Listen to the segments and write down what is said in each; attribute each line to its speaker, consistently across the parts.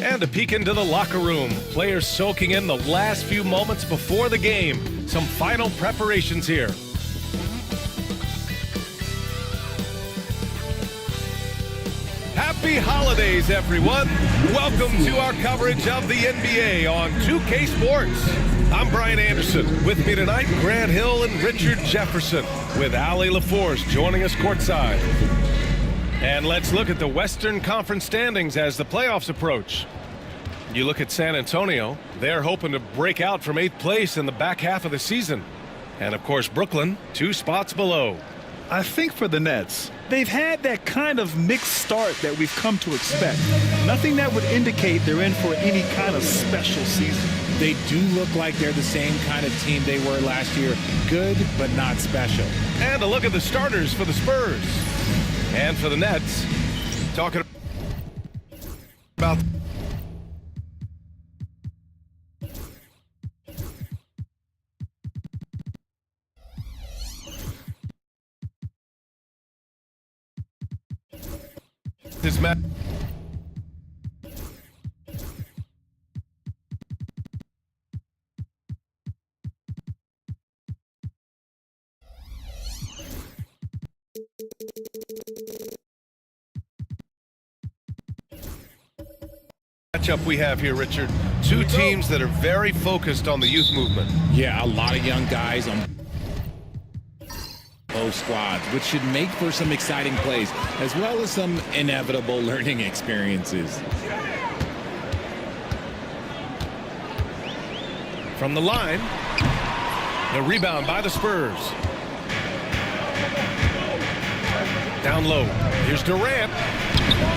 Speaker 1: And a peek into the locker room. Players soaking in the last few moments before the game. Some final preparations here. Happy holidays, everyone. Welcome to our coverage of the NBA on 2K Sports. I'm Brian Anderson. With me tonight, Grant Hill and Richard Jefferson, with Allie LaForce joining us courtside. And let's look at the Western Conference standings as the playoffs approach. You look at San Antonio, they're hoping to break out from 8th place in the back half of the season. And of course, Brooklyn, 2 spots below.
Speaker 2: I think for the Nets, they've had that kind of mixed start that we've come to expect. Nothing that would indicate they're in for any kind of special season.
Speaker 3: They do look like they're the same kind of team they were last year. Good, but not special.
Speaker 1: And a look at the starters for the Spurs. And for the Nets, talking about this match. Matchup we have here, Richard. 2 teams that are very focused on the youth movement.
Speaker 3: Yeah, a lot of young guys on both squads, which should make for some exciting plays, as well as some inevitable learning experiences.
Speaker 1: From the line, the rebound by the Spurs. Down low, here's Durant.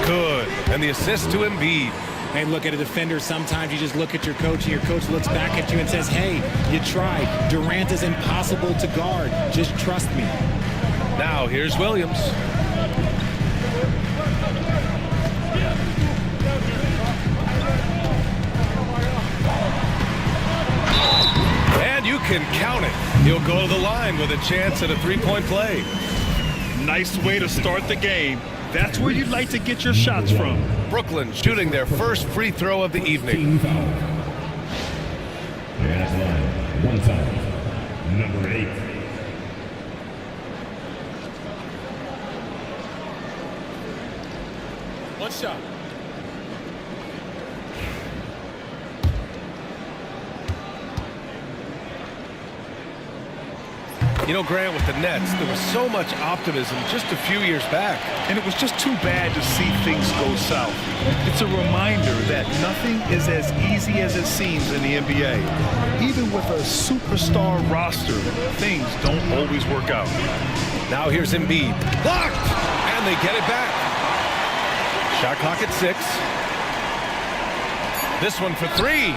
Speaker 1: Good, and the assist to Embiid.
Speaker 3: Hey, look at a defender. Sometimes you just look at your coach, and your coach looks back at you and says, hey, you tried. Durant is impossible to guard. Just trust me.
Speaker 1: Now, here's Williams. And you can count it. He'll go to the line with a chance at a 3-point play.
Speaker 2: Nice way to start the game. That's where you'd like to get your shots from.
Speaker 1: Brooklyn shooting their first free throw of the evening.
Speaker 4: And one foul, number 8.
Speaker 3: One shot.
Speaker 1: You know, Grant, with the Nets, there was so much optimism just a few years back.
Speaker 2: And it was just too bad to see things go south. It's a reminder that nothing is as easy as it seems in the NBA. Even with a superstar roster, things don't always work out.
Speaker 1: Now here's Embiid. Blocked! And they get it back. Shot clock at 6. This one for 3.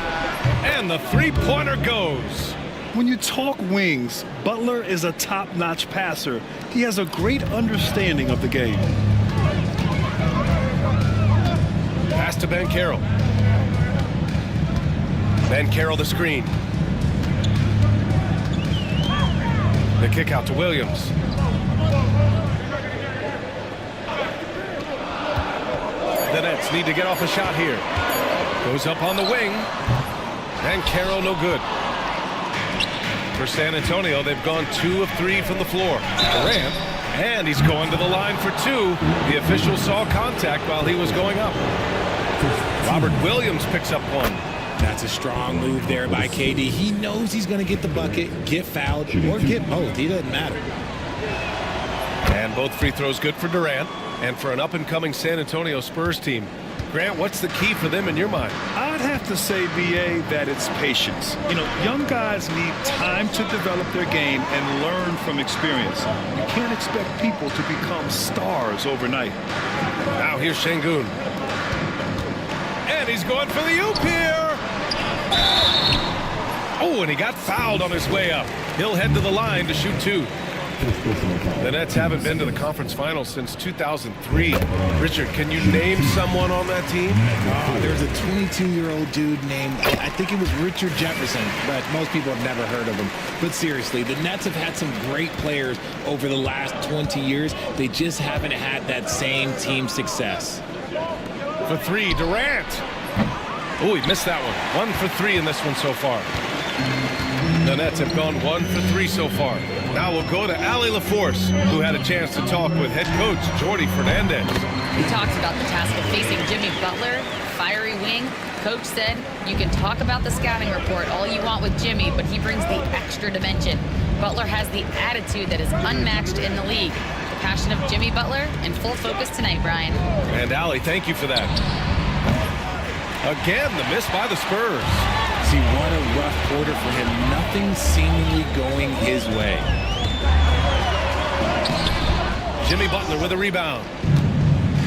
Speaker 1: And the three-pointer goes.
Speaker 2: When you talk wings, Butler is a top-notch passer. He has a great understanding of the game.
Speaker 1: Pass to Banchero. Banchero the screen. The kick out to Williams. The Nets need to get off a shot here. Goes up on the wing. Banchero no good. For San Antonio, they've gone 2 of 3 from the floor. Durant, and he's going to the line for 2. The official saw contact while he was going up. Robert Williams picks up 1.
Speaker 3: That's a strong move there by KD. He knows he's going to get the bucket, get fouled, or get both. He doesn't matter.
Speaker 1: And both free throws good for Durant and for an up-and-coming San Antonio Spurs team. Grant, what's the key for them in your mind?
Speaker 2: I'd have to say, B.A., that it's patience. You know, young guys need time to develop their game and learn from experience. You can't expect people to become stars overnight.
Speaker 1: Now here's Şengün. And he's going for the oop here. Oh, and he got fouled on his way up. He'll head to the line to shoot 2. The Nets haven't been to the conference finals since 2003. Richard, can you name someone on that team?
Speaker 3: There's a 22-year-old dude named, I think it was Richard Jefferson, but most people have never heard of him. But seriously, the Nets have had some great players over the last 20 years. They just haven't had that same team success.
Speaker 1: For 3, Durant. Oh, he missed that one. 1 for 3 in this one so far. The Nets have gone 1 for 3 so far. Now we'll go to Allie LaForce, who had a chance to talk with head coach Jordi Fernandez.
Speaker 5: He talks about the task of facing Jimmy Butler, fiery wing. Coach said, you can talk about the scouting report all you want with Jimmy, but he brings the extra dimension. Butler has the attitude that is unmatched in the league. The passion of Jimmy Butler in full focus tonight, Brian.
Speaker 1: And Allie, thank you for that. Again, the miss by the Spurs.
Speaker 3: See, what a rough quarter for him. Nothing seemingly going his way.
Speaker 1: Jimmy Butler with a rebound.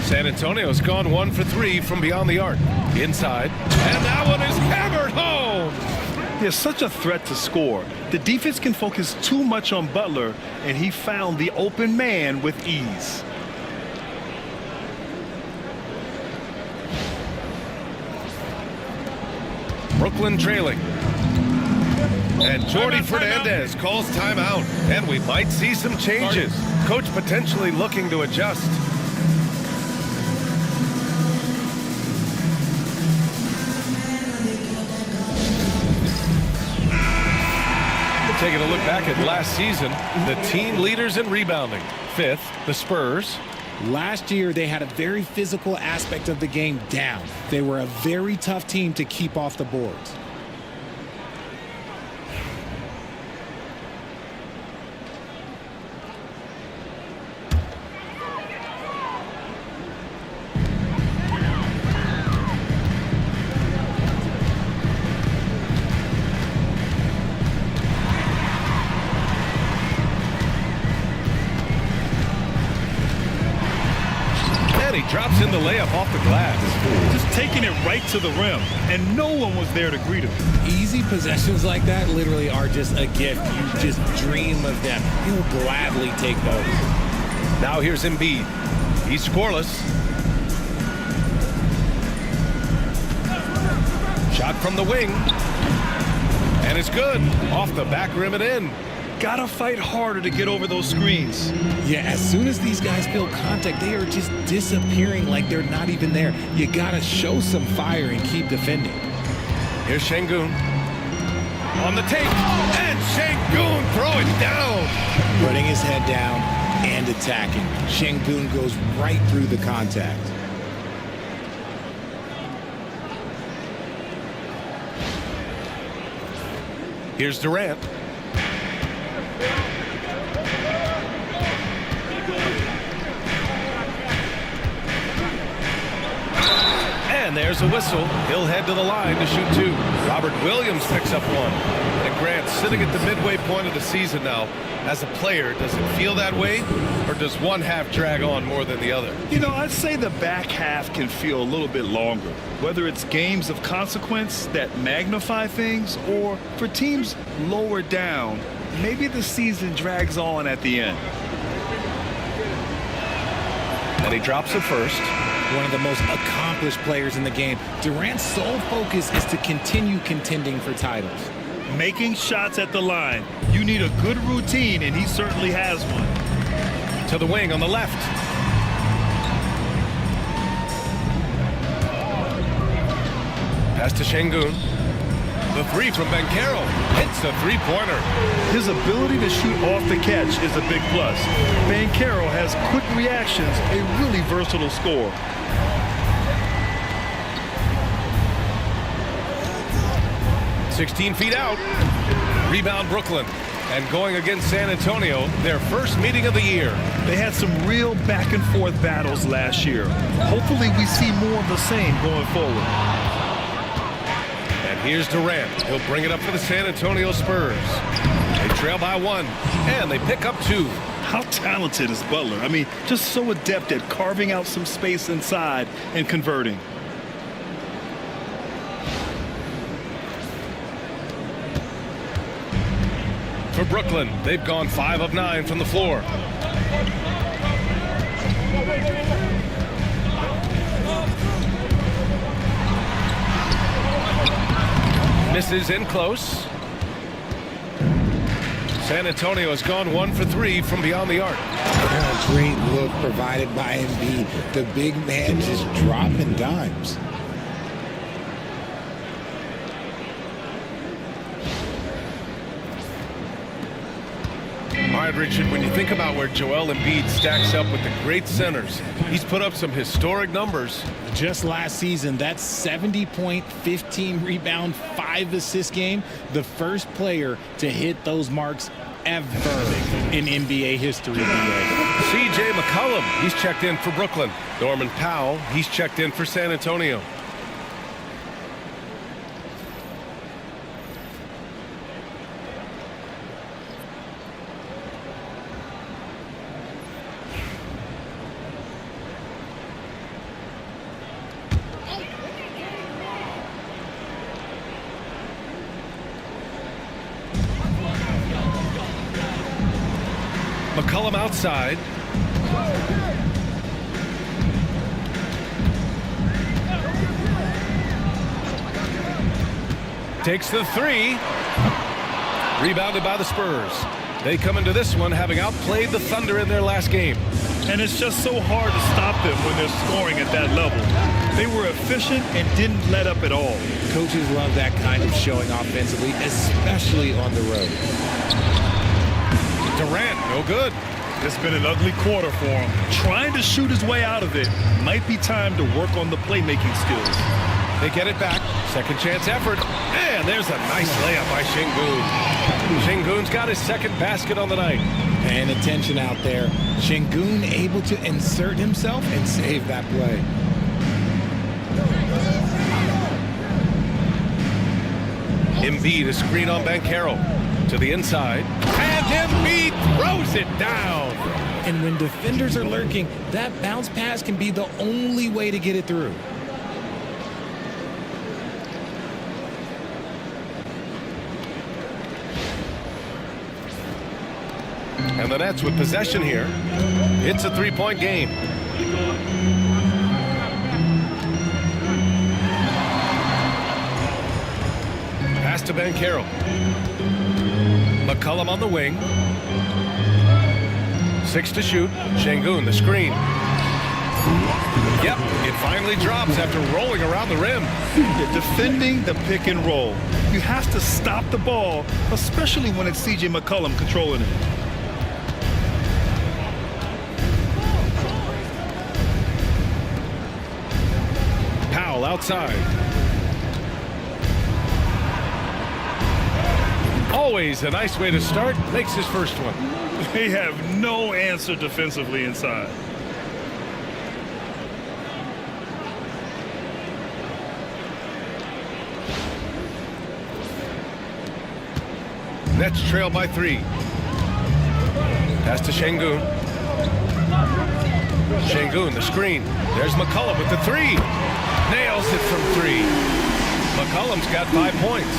Speaker 1: San Antonio's gone 1 for 3 from beyond the arc. Inside. And that one is hammered home.
Speaker 2: There's such a threat to score. The defense can focus too much on Butler, and he found the open man with ease.
Speaker 1: Brooklyn trailing. And Jordi Fernandez calls timeout. And we might see some changes. Coach potentially looking to adjust. Taking a look back at last season, the team leaders in rebounding. 5th, the Spurs.
Speaker 3: Last year, they had a very physical aspect of the game down. They were a very tough team to keep off the boards.
Speaker 1: He drops in the layup off the glass.
Speaker 2: Just taking it right to the rim, and no one was there to greet him.
Speaker 3: Easy possessions like that literally are just a gift. You just dream of them. You'll gladly take those.
Speaker 1: Now here's Embiid. He's scoreless. Shot from the wing. And it's good. Off the back rim and in.
Speaker 2: Gotta fight harder to get over those screens.
Speaker 3: Yeah, as soon as these guys feel contact, they are just disappearing like they're not even there. You gotta show some fire and keep defending.
Speaker 1: Here's Şengün. On the take. And Şengün throwing down.
Speaker 3: Putting his head down and attacking. Şengün goes right through the contact.
Speaker 1: Here's Durant. And there's a whistle. He'll head to the line to shoot 2. Robert Williams picks up 1. And Grant, sitting at the midway point of the season now, as a player, does it feel that way? Or does one half drag on more than the other?
Speaker 2: You know, I'd say the back half can feel a little bit longer. Whether it's games of consequence that magnify things, or for teams lower down, maybe the season drags on at the end.
Speaker 1: And he drops it first.
Speaker 3: One of the most accomplished players in the game. Durant's sole focus is to continue contending for titles.
Speaker 2: Making shots at the line. You need a good routine, and he certainly has one.
Speaker 1: To the wing on the left. Pass to Şengün. The 3 from Banchero hits the three-pointer.
Speaker 2: His ability to shoot off the catch is a big plus. Banchero has quick reactions, a really versatile scorer.
Speaker 1: "16 feet out." Rebound Brooklyn. And going against San Antonio, their first meeting of the year.
Speaker 2: They had some real back-and-forth battles last year. Hopefully we see more of the same going forward.
Speaker 1: And here's Durant. He'll bring it up for the San Antonio Spurs. They trail by 1, and they pick up 2.
Speaker 2: How talented is Butler? I mean, just so adept at carving out some space inside and converting.
Speaker 1: For Brooklyn, they've gone 5 of 9 from the floor. Misses in close. San Antonio has gone 1 for 3 from beyond the arc.
Speaker 3: A great look provided by Embiid. The big man just dropping dimes.
Speaker 1: said, Richard, when you think about where Joel Embiid stacks up with the great centers, he's put up some historic numbers.
Speaker 3: Just last season, that 70-point, 15-rebound, 5-assist game, the first player to hit those marks ever in NBA history.
Speaker 1: C.J. McCollum, he's checked in for Brooklyn. Norman Powell, he's checked in for San Antonio. McCollum outside. Takes the three. Rebounded by the Spurs. They come into this one having outplayed the Thunder in their last game.
Speaker 2: And it's just so hard to stop them when they're scoring at that level. They were efficient and didn't let up at all.
Speaker 3: Coaches love that kind of showing offensively, especially on the road.
Speaker 1: Durant, no good.
Speaker 2: It's been an ugly quarter for him. Trying to shoot his way out of it. Might be time to work on the playmaking skills.
Speaker 1: They get it back. Second chance effort. And there's a nice layup by Şengün. Şengün's got his second basket on the night.
Speaker 3: Paying attention out there. Şengün able to insert himself and save that play.
Speaker 1: Embiid, a screen on Banchero. To the inside. And Embiid throws it down.
Speaker 3: And when defenders are lurking, that bounce pass can be the only way to get it through.
Speaker 1: And the Nets with possession here. It's a three-point game. Pass to Banchero. McCollum on the wing. 6 to shoot. Şengün, the screen. Yep, it finally drops after rolling around the rim.
Speaker 2: Defending the pick and roll. You have to stop the ball, especially when it's C.J. McCollum controlling it.
Speaker 1: Powell outside. Always a nice way to start. Makes his first one.
Speaker 2: They have no answer defensively inside.
Speaker 1: Nets trail by 3. Pass to Şengün. Şengün, the screen. There's McCollum with the 3. Nails it from 3. McCollum's got 5 points.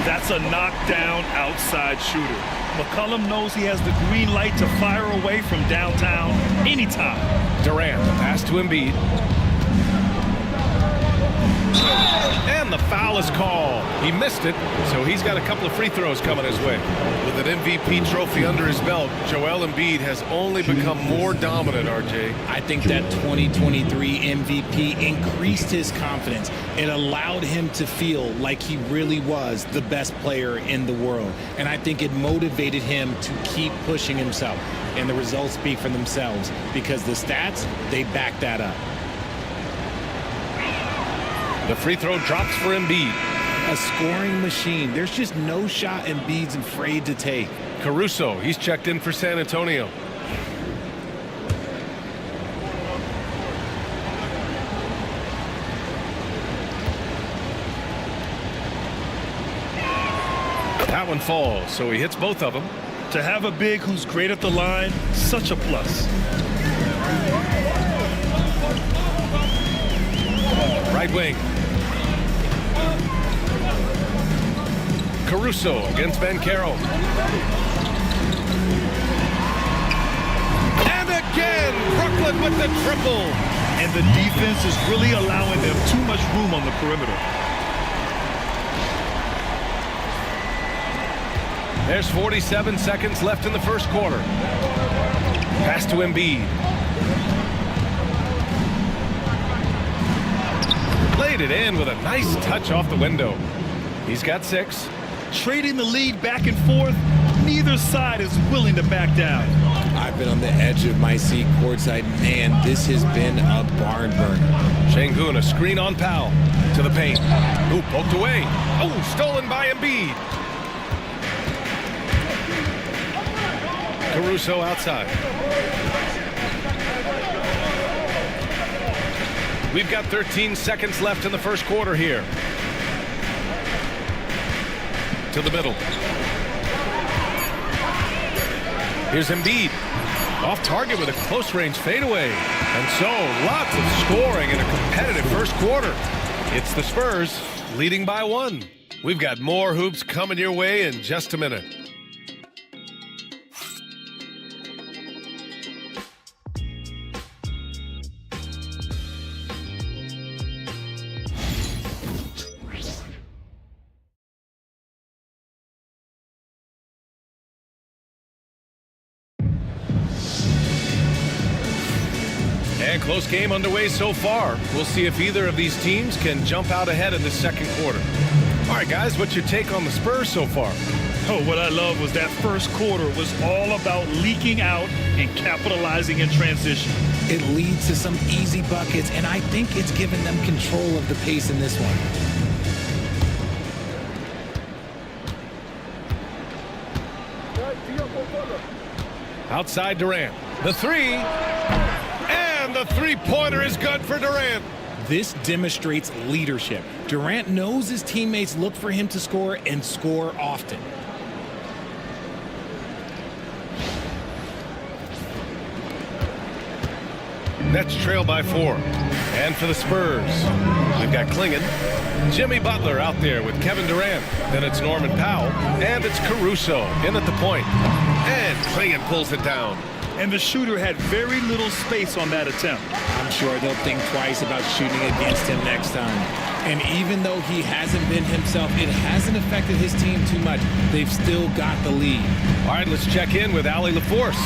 Speaker 2: That's a knockdown outside shooter. McCollum knows he has the green light to fire away from downtown anytime.
Speaker 1: Durant, the pass to Embiid. And the foul is called. He missed it, so he's got a couple of free throws coming his way. With an MVP trophy under his belt, Joel Embiid has only become more dominant, RJ.
Speaker 3: I think that 2023 MVP increased his confidence. It allowed him to feel like he really was the best player in the world. And I think it motivated him to keep pushing himself. And the results speak for themselves because the stats, they back that up.
Speaker 1: The free throw drops for Embiid.
Speaker 3: A scoring machine. There's just no shot Embiid's afraid to take.
Speaker 1: Caruso, he's checked in for San Antonio. That one falls, so he hits both of them.
Speaker 2: To have a big who's great at the line, such a plus.
Speaker 1: Right wing. Caruso against Banchero. And again, Brooklyn with the triple.
Speaker 2: And the defense is really allowing them too much room on the perimeter.
Speaker 1: There's 47 seconds left in the first quarter. Pass to Embiid. Laid it in with a nice touch off the window. He's got 6.
Speaker 2: Trading the lead back and forth neither side is willing to back down.
Speaker 3: I've been on the edge of my seat courtside. Man, this has been a barn burner.
Speaker 1: Şengün, a screen on Powell. To the paint. Ooh, poked away. Oh, stolen by Embiid. Caruso outside. We've got 13 seconds left in the first quarter here. To the middle. Here's Embiid. Off target with a close-range fadeaway. And so, lots of scoring in a competitive first quarter. It's the Spurs leading by 1. We've got more hoops coming your way in just a minute. And close game underway so far. We'll see if either of these teams can jump out ahead in the second quarter. All right, guys, what's your take on the Spurs so far?
Speaker 2: Oh, what I love was that first quarter was all about leaking out and capitalizing in transition.
Speaker 3: It leads to some easy buckets, and I think it's given them control of the pace in this one.
Speaker 1: Outside Durant. The three. And the three-pointer is good for Durant.
Speaker 3: This demonstrates leadership. Durant knows his teammates look for him to score and score often.
Speaker 1: Nets trail by 4. And for the Spurs, we've got Klingon, Jimmy Butler out there with Kevin Durant. Then it's Norman Powell, and it's Caruso in at the point. And Klingon pulls it down.
Speaker 2: And the shooter had very little space on that attempt.
Speaker 3: I'm sure they'll think twice about shooting against him next time. And even though he hasn't been himself, it hasn't affected his team too much. They've still got the lead.
Speaker 1: All right, let's check in with Allie LaForce.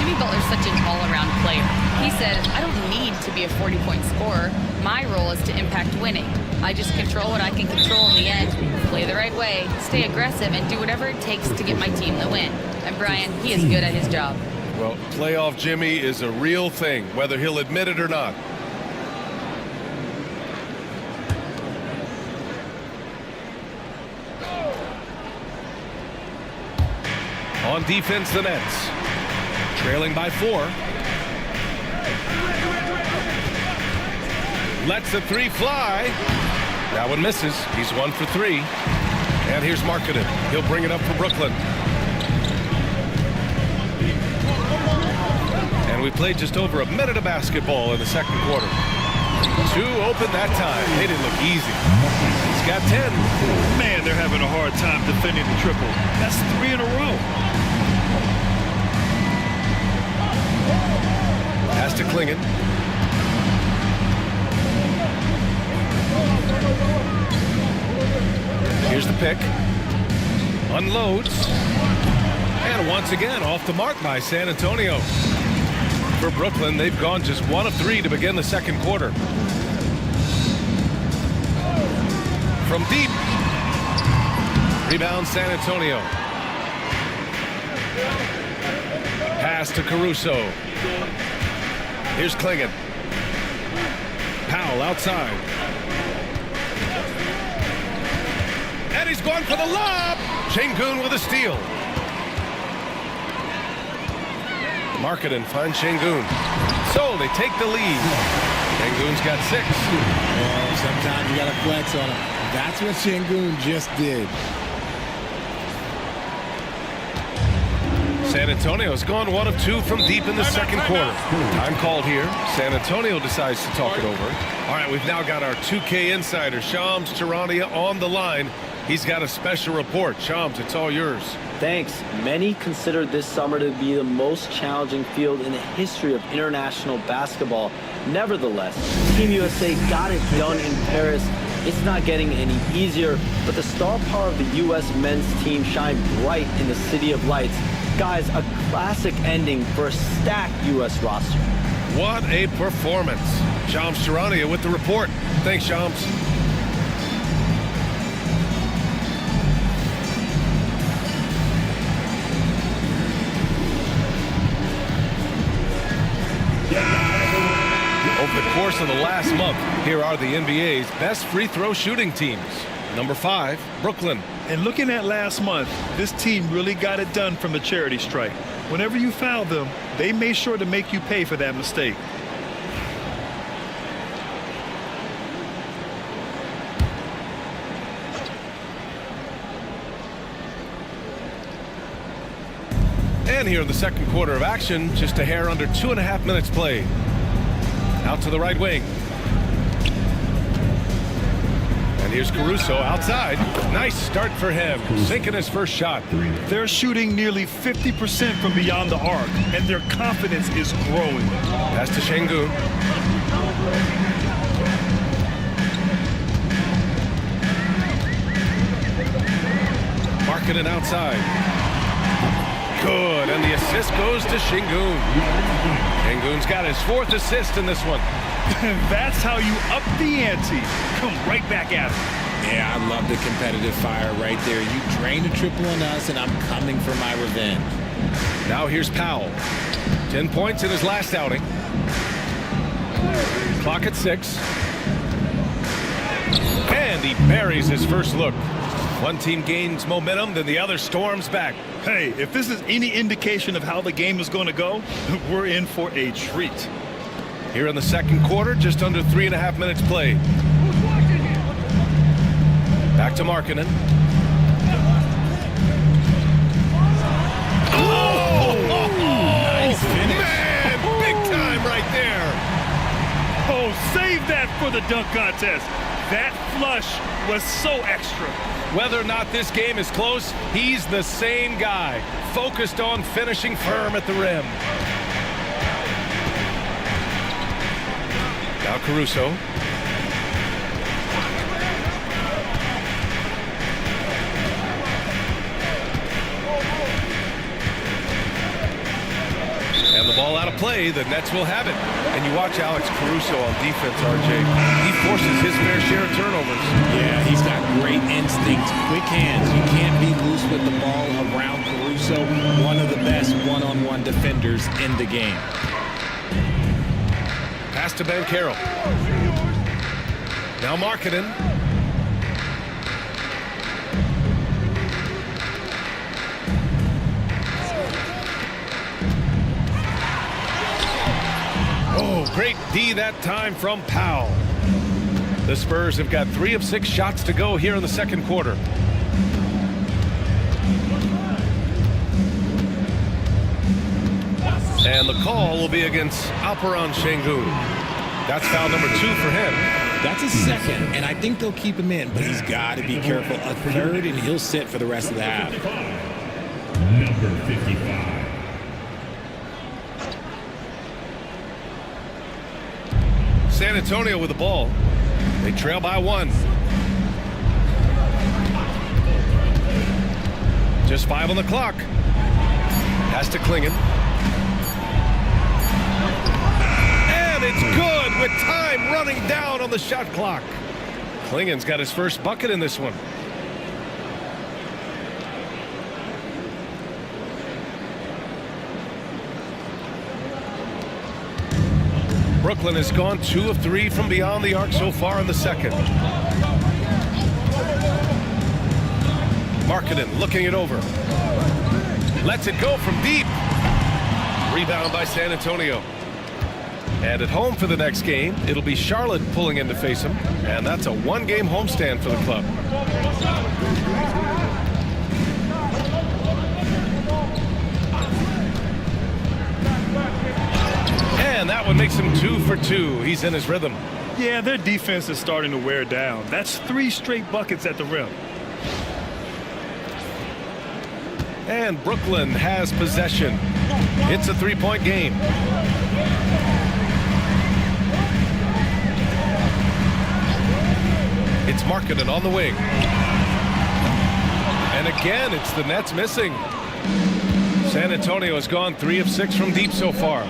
Speaker 5: Jimmy Butler's such an all-around player. He said, I don't need to be a 40-point scorer. My role is to impact winning. I just control what I can control in the end, play the right way, stay aggressive, and do whatever it takes to get my team the win. And Brian, he is good at his job.
Speaker 1: Well, playoff Jimmy is a real thing, whether he'll admit it or not. On defense, the Nets. Trailing by 4. Lets the three fly. That one misses. He's 1 for 3. And here's Markkanen. He'll bring it up for Brooklyn. And we played just over a minute of basketball in the second quarter. 2 open that time. They didn't look easy. He's got 10.
Speaker 2: Man, they're having a hard time defending the triple. That's 3 in a row.
Speaker 1: Pass to Klingon. Here's the pick. Unloads. And once again, off the mark by San Antonio. For Brooklyn, they've gone just 1 of 3 to begin the second quarter. From deep. Rebound San Antonio. Pass to Caruso. Here's Klingon. Powell outside. And he's going for the lob. Şengün with a steal. Markkanen finds Şengün. So they take the lead. Şengün's got 6.
Speaker 3: Oh, sometimes you got to flex on him. That's what Şengün just did.
Speaker 1: San Antonio's gone 1 of 2 from deep in the second quarter. Time called here. San Antonio decides to talk it over. All right, we've now got our 2K insider, Shams Charania, on the line. He's got a special report. Shams, it's all yours.
Speaker 6: Thanks. Many consider this summer to be the most challenging field in the history of international basketball. Nevertheless, Team USA got it done in Paris. It's not getting any easier, but the star power of the U.S. men's team shined bright in the City of Lights. Guys, a classic ending for a stacked U.S. roster.
Speaker 1: What a performance. Shams Charania with the report. Thanks, Shams. Over the course of the last month, here are the NBA's best free throw shooting teams. Number 5, Brooklyn.
Speaker 2: And looking at last month, this team really got it done from the charity stripe. Whenever you fouled them, they made sure to make you pay for that mistake.
Speaker 1: And here in the second quarter of action, just a hair under 2.5 minutes played. Out to the right wing. And here's Caruso outside. Nice start for him, sinking his first shot.
Speaker 2: They're shooting nearly 50% from beyond the arc, and their confidence is growing.
Speaker 1: Pass to Şengün. Marking it outside. Good, and the assist goes to Şengün. Şengün's got his 4th assist in this one.
Speaker 2: That's how you up the ante. Come right back at it.
Speaker 3: Yeah, I love the competitive fire right there. You drain a triple on us, and I'm coming for my revenge.
Speaker 1: Now here's Powell. 10 points in his last outing. Clock at 6. And he buries his first look. One team gains momentum, then the other storms back.
Speaker 2: Hey, if this is any indication of how the game is going to go, we're in for a treat.
Speaker 1: Here in the second quarter, just under 3.5 minutes played. Back to Markkanen. Oh!
Speaker 3: Nice finish.
Speaker 1: Man, big time right there.
Speaker 2: Oh, save that for the dunk contest. That flush was so extra.
Speaker 1: Whether or not this game is close, he's the same guy, focused on finishing firm at the rim. Now Caruso. And the ball out of play, the Nets will have it. And you watch Alex Caruso on defense, RJ. He forces his fair share of turnovers.
Speaker 3: Yeah, he's got great instincts, quick hands. You can't be loose with the ball around Caruso, one of the best one-on-one defenders in the game.
Speaker 1: Pass to Banchero. Now Markkanen. Oh, great D that time from Powell. The Spurs have got 3 of 6 shots to go here in the second quarter. And the call will be against Alperen Şengün. That's foul number 2 for him.
Speaker 3: That's a second, and I think they'll keep him in, but he's got to be careful. A third, and he'll sit for the rest of the half.
Speaker 4: Number 55.
Speaker 1: San Antonio with the ball. They trail by 1. Just 5 on the clock. Pass to Klingon. And it's good with time running down on the shot clock. Klingon's got his first bucket in this one. Brooklyn has gone 2 of 3 from beyond the arc so far in the second. Markkanen looking it over. Lets it go from deep. Rebound by San Antonio. And at home for the next game, it'll be Charlotte pulling in to face him. And that's a 1-game homestand for the club. And that one makes him 2 for 2. He's in his rhythm.
Speaker 2: Yeah, their defense is starting to wear down. That's 3 straight buckets at the rim.
Speaker 1: And Brooklyn has possession. It's a 3-point game. It's Markkanen on the wing. And again, it's the Nets missing. San Antonio has gone 3 of 6 from deep so far.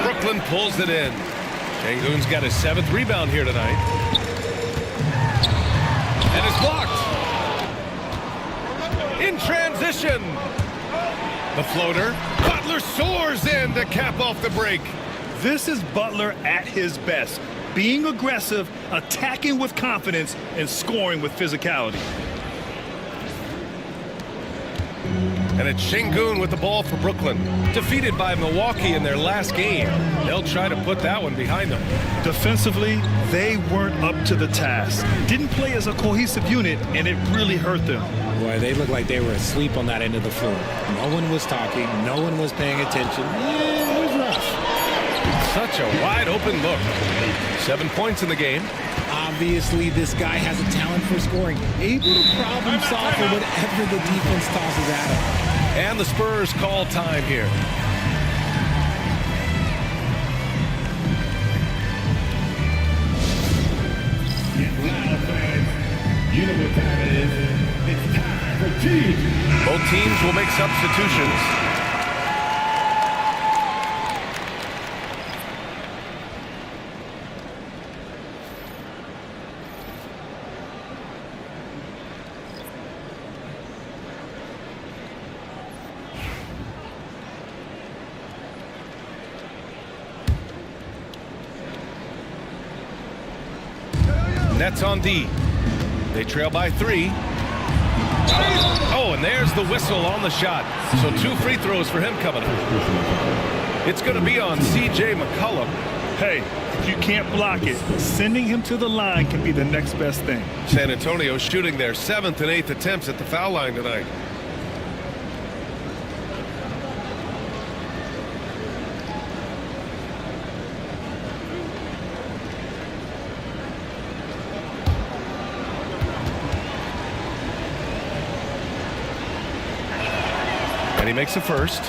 Speaker 1: Brooklyn pulls it in. Şengün's got his 7th rebound here tonight. And it's blocked. In transition. The floater. Butler soars in to cap off the break.
Speaker 2: This is Butler at his best. Being aggressive, attacking with confidence, and scoring with physicality.
Speaker 1: And it's Şengün with the ball for Brooklyn. Defeated by Milwaukee in their last game. They'll try to put that one behind them.
Speaker 2: Defensively, they weren't up to the task. Didn't play as a cohesive unit, and it really hurt them.
Speaker 3: Boy, they looked like they were asleep on that end of the floor. No one was talking. No one was paying attention. Yeah, it was rough.
Speaker 1: Such a wide open look. 7 points in the game.
Speaker 3: Obviously, this guy has a talent for scoring. Able to problem solve for whatever the defense tosses at him.
Speaker 1: And the Spurs call time here.
Speaker 4: Get loud, fans. You know what time it is. It's time for G.
Speaker 1: Both teams will make substitutions. Nets on D. They trail by 3. Oh, and there's the whistle on the shot. So 2 free throws for him coming up. It's going to be on C.J. McCollum.
Speaker 2: Hey, if you can't block it, sending him to the line can be the next best thing.
Speaker 1: San Antonio shooting their 7th and 8th attempts at the foul line tonight. And he makes the first.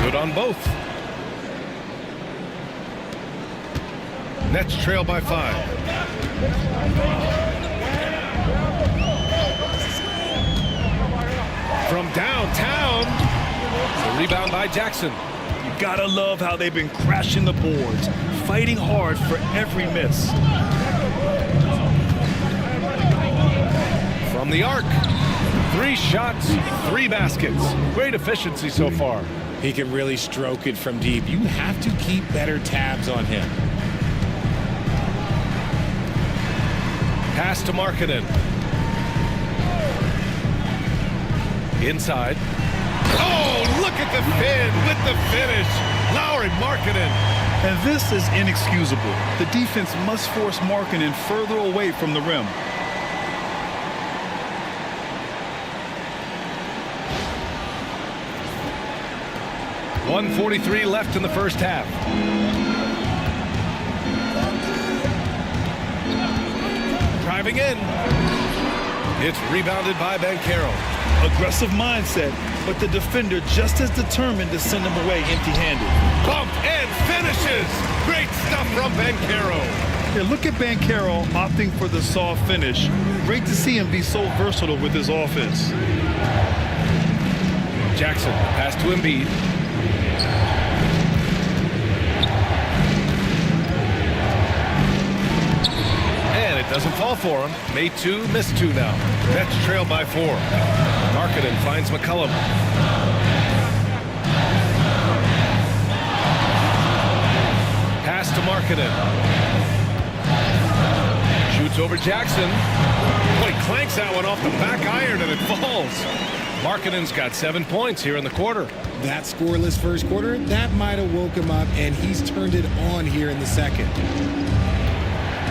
Speaker 1: Good on both. Nets trail by 5. From downtown, the rebound by Jackson.
Speaker 2: You gotta love how they've been crashing the boards, fighting hard for every miss.
Speaker 1: From the arc, 3 shots, 3 baskets. Great efficiency so far.
Speaker 3: He can really stroke it from deep. You have to keep better tabs on him.
Speaker 1: Pass to Markkanen. Inside. Oh, look at the fin with the finish. Lauri Markkanen.
Speaker 2: And this is inexcusable. The defense must force Markkanen further away from the rim.
Speaker 1: .143 left in the first half. Driving in. It's rebounded by Banchero.
Speaker 2: Aggressive mindset, but the defender just as determined to send him away empty-handed.
Speaker 1: Bumped and finishes. Great stuff from Banchero.
Speaker 2: Yeah, look at Banchero opting for the soft finish. Great to see him be so versatile with his offense.
Speaker 1: Jackson, pass to Embiid. Doesn't fall for him. Made 2, missed 2 now. Nets trail by 4. Markkanen finds McCollum. Pass to Markkanen. Shoots over Jackson. Boy, he clanks that one off the back iron and it falls. Markkanen's got 7 points here in the quarter.
Speaker 3: That scoreless first quarter, that might have woke him up, and he's turned it on here in the second.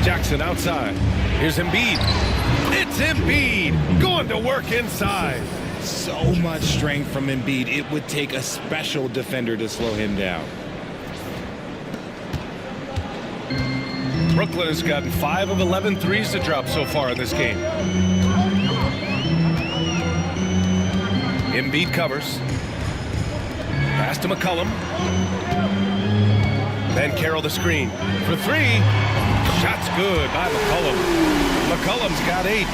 Speaker 1: Jackson outside. Here's Embiid. It's Embiid going to work inside.
Speaker 3: So much strength from Embiid. It would take a special defender to slow him down.
Speaker 1: Brooklyn has gotten 5 of 11 threes to drop so far in this game. Embiid covers. Pass to McCollum. Then Carroll the screen for three. Shot's good by McCollum. McCollum's got 8.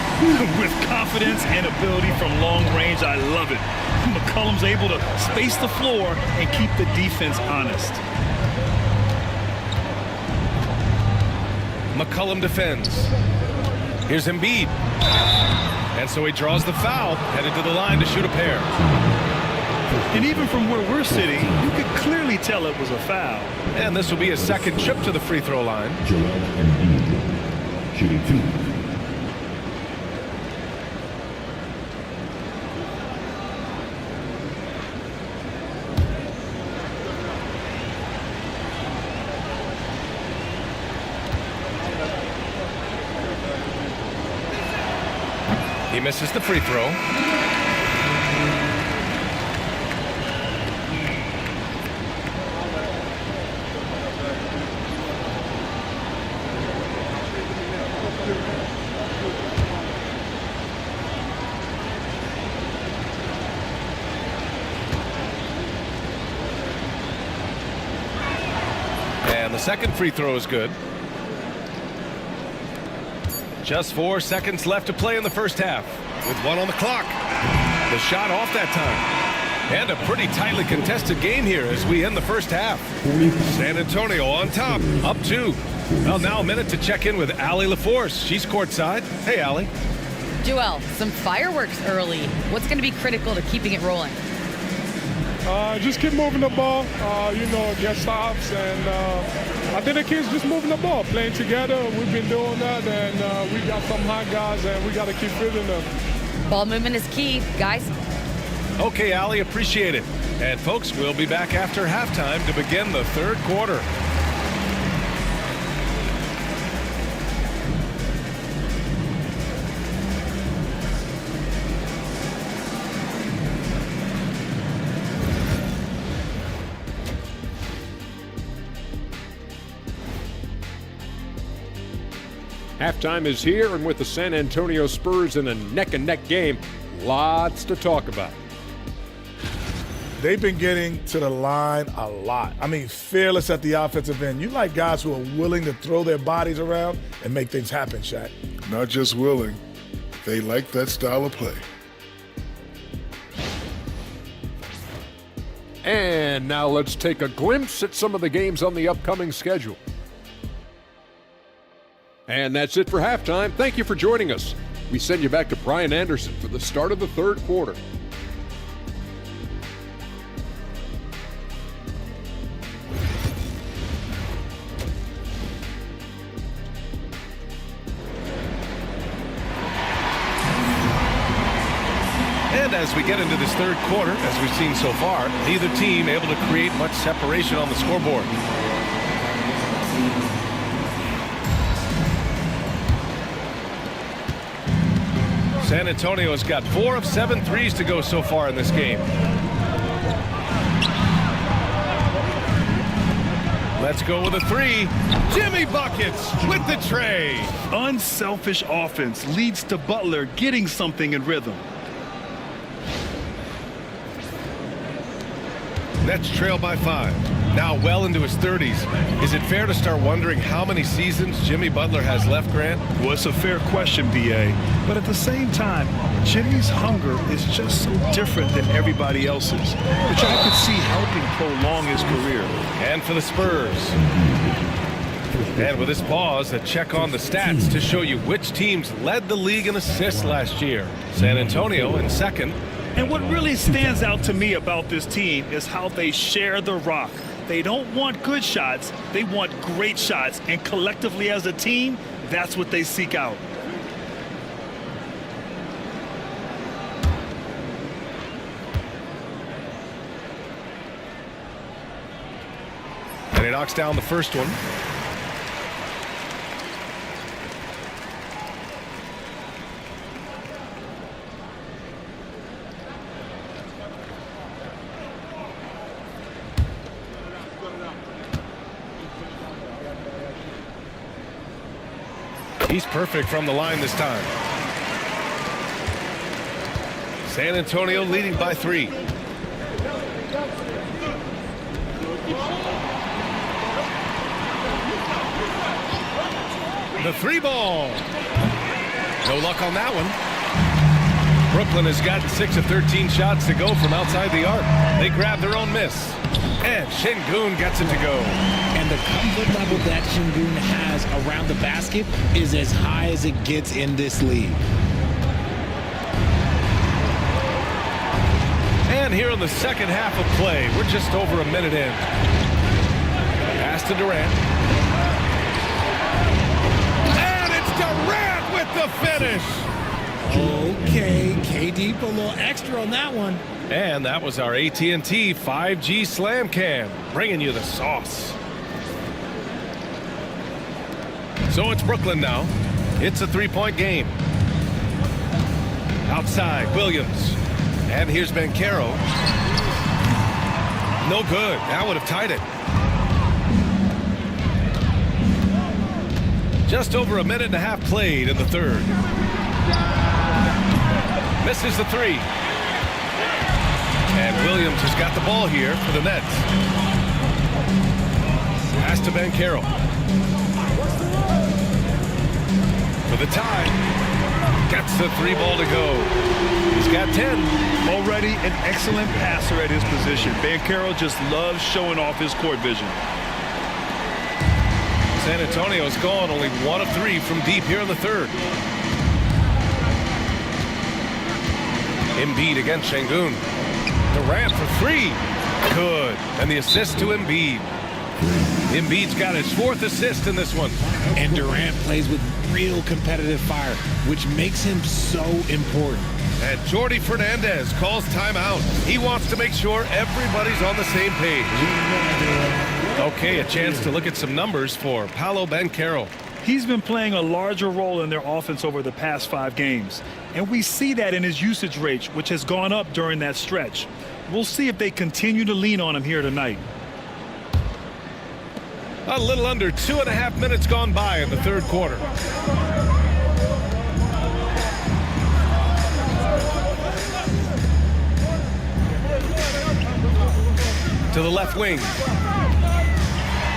Speaker 2: With confidence and ability from long range, I love it. McCollum's able to space the floor and keep the defense honest.
Speaker 1: McCollum defends. Here's Embiid. And so he draws the foul, headed to the line to shoot a pair.
Speaker 2: And even from where we're sitting, you could clearly tell it was a foul.
Speaker 1: And this will be his second trip to the free throw line.
Speaker 4: Joel Embiid, shooting 2.
Speaker 1: He misses the free throw. And the second free throw is good. Just 4 seconds left to play in the first half, with 1 on the clock. The shot off that time. And a pretty tightly contested game here as we end the first half. San Antonio on top, up 2. Well, now a minute to check in with Allie LaForce. She's courtside. Hey, Allie.
Speaker 5: Joel, some fireworks early. What's going to be critical to keeping it rolling?
Speaker 7: Just keep moving the ball, get stops, and I think the kids just moving the ball, playing together. We've been doing that, and we got some hot guys, and we got to keep fitting them.
Speaker 5: Ball movement is key, guys.
Speaker 1: Okay, Allie, appreciate it. And folks, we'll be back after halftime to begin the third quarter.
Speaker 8: Halftime is here, and with the San Antonio Spurs in a neck-and-neck game, lots to talk about.
Speaker 9: They've been getting to the line a lot. I mean, fearless at the offensive end. You like guys who are willing to throw their bodies around and make things happen, Shaq.
Speaker 10: Not just willing, they like that style of play.
Speaker 8: And now let's take a glimpse at some of the games on the upcoming schedule. And that's it for halftime. Thank you for joining us. We send you back to Brian Anderson for the start of the third quarter.
Speaker 1: And as we get into this third quarter, as we've seen so far, neither team able to create much separation on the scoreboard. San Antonio's got 4 of 7 threes to go so far in this game. Let's go with a 3. Jimmy buckets with the tray.
Speaker 2: Unselfish offense leads to Butler getting something in rhythm.
Speaker 1: Nets trail by 5. Now well into his 30s. Is it fair to start wondering how many seasons Jimmy Butler has left, Grant?
Speaker 2: Well, it's a fair question, B.A. But at the same time, Jimmy's hunger is just so different than everybody else's, which I could see helping prolong his career.
Speaker 1: And for the Spurs. And with this pause, a check on the stats to show you which teams led the league in assists last year. San Antonio in second.
Speaker 2: And what really stands out to me about this team is how they share the rock. They don't want good shots, they want great shots. And collectively as a team, that's what they seek out.
Speaker 1: And he knocks down the first one. He's perfect from the line this time. San Antonio leading by 3.
Speaker 9: All right, 4
Speaker 1: The three ball. No luck on that one. Brooklyn has gotten 6 of 13 shots to go from outside the arc. They grab their own miss. And Şengün gets it to go.
Speaker 3: And the comfort level that Şengün has around the basket is as high as it gets in this league.
Speaker 1: And here in the second half of play, we're just over a minute in. Pass to Durant. And it's Durant with the finish.
Speaker 3: Okay, KD put a little extra on that one.
Speaker 1: And that was our AT&T 5G Slam Cam, bringing you the sauce. So it's Brooklyn now. It's a three-point game. Outside, Williams. And here's Banchero. No good. That would have tied it. Just over a minute and a half played in the third. Misses the three. And Williams has got the ball here for the Nets. Pass to Banchero. For the tie. Gets the three ball to go. He's got 10.
Speaker 2: Already an excellent passer at his position. Banchero just loves showing off his court vision.
Speaker 1: San Antonio's gone only 1 of 3 from deep here in the third. Embiid against Şengün. Durant for 3. Good. And the assist to Embiid. Embiid's got his 4th assist in this one.
Speaker 3: And Durant plays with real competitive fire, which makes him so important.
Speaker 1: And Jordi Fernandez calls timeout. He wants to make sure everybody's on the same page. Okay, a chance to look at some numbers for Paolo Banchero.
Speaker 2: He's been playing a larger role in their offense over the past 5 games. And we see that in his usage rate, which has gone up during that stretch. We'll see if they continue to lean on him here tonight.
Speaker 1: A little under 2.5 minutes gone by in the third quarter. To the left wing.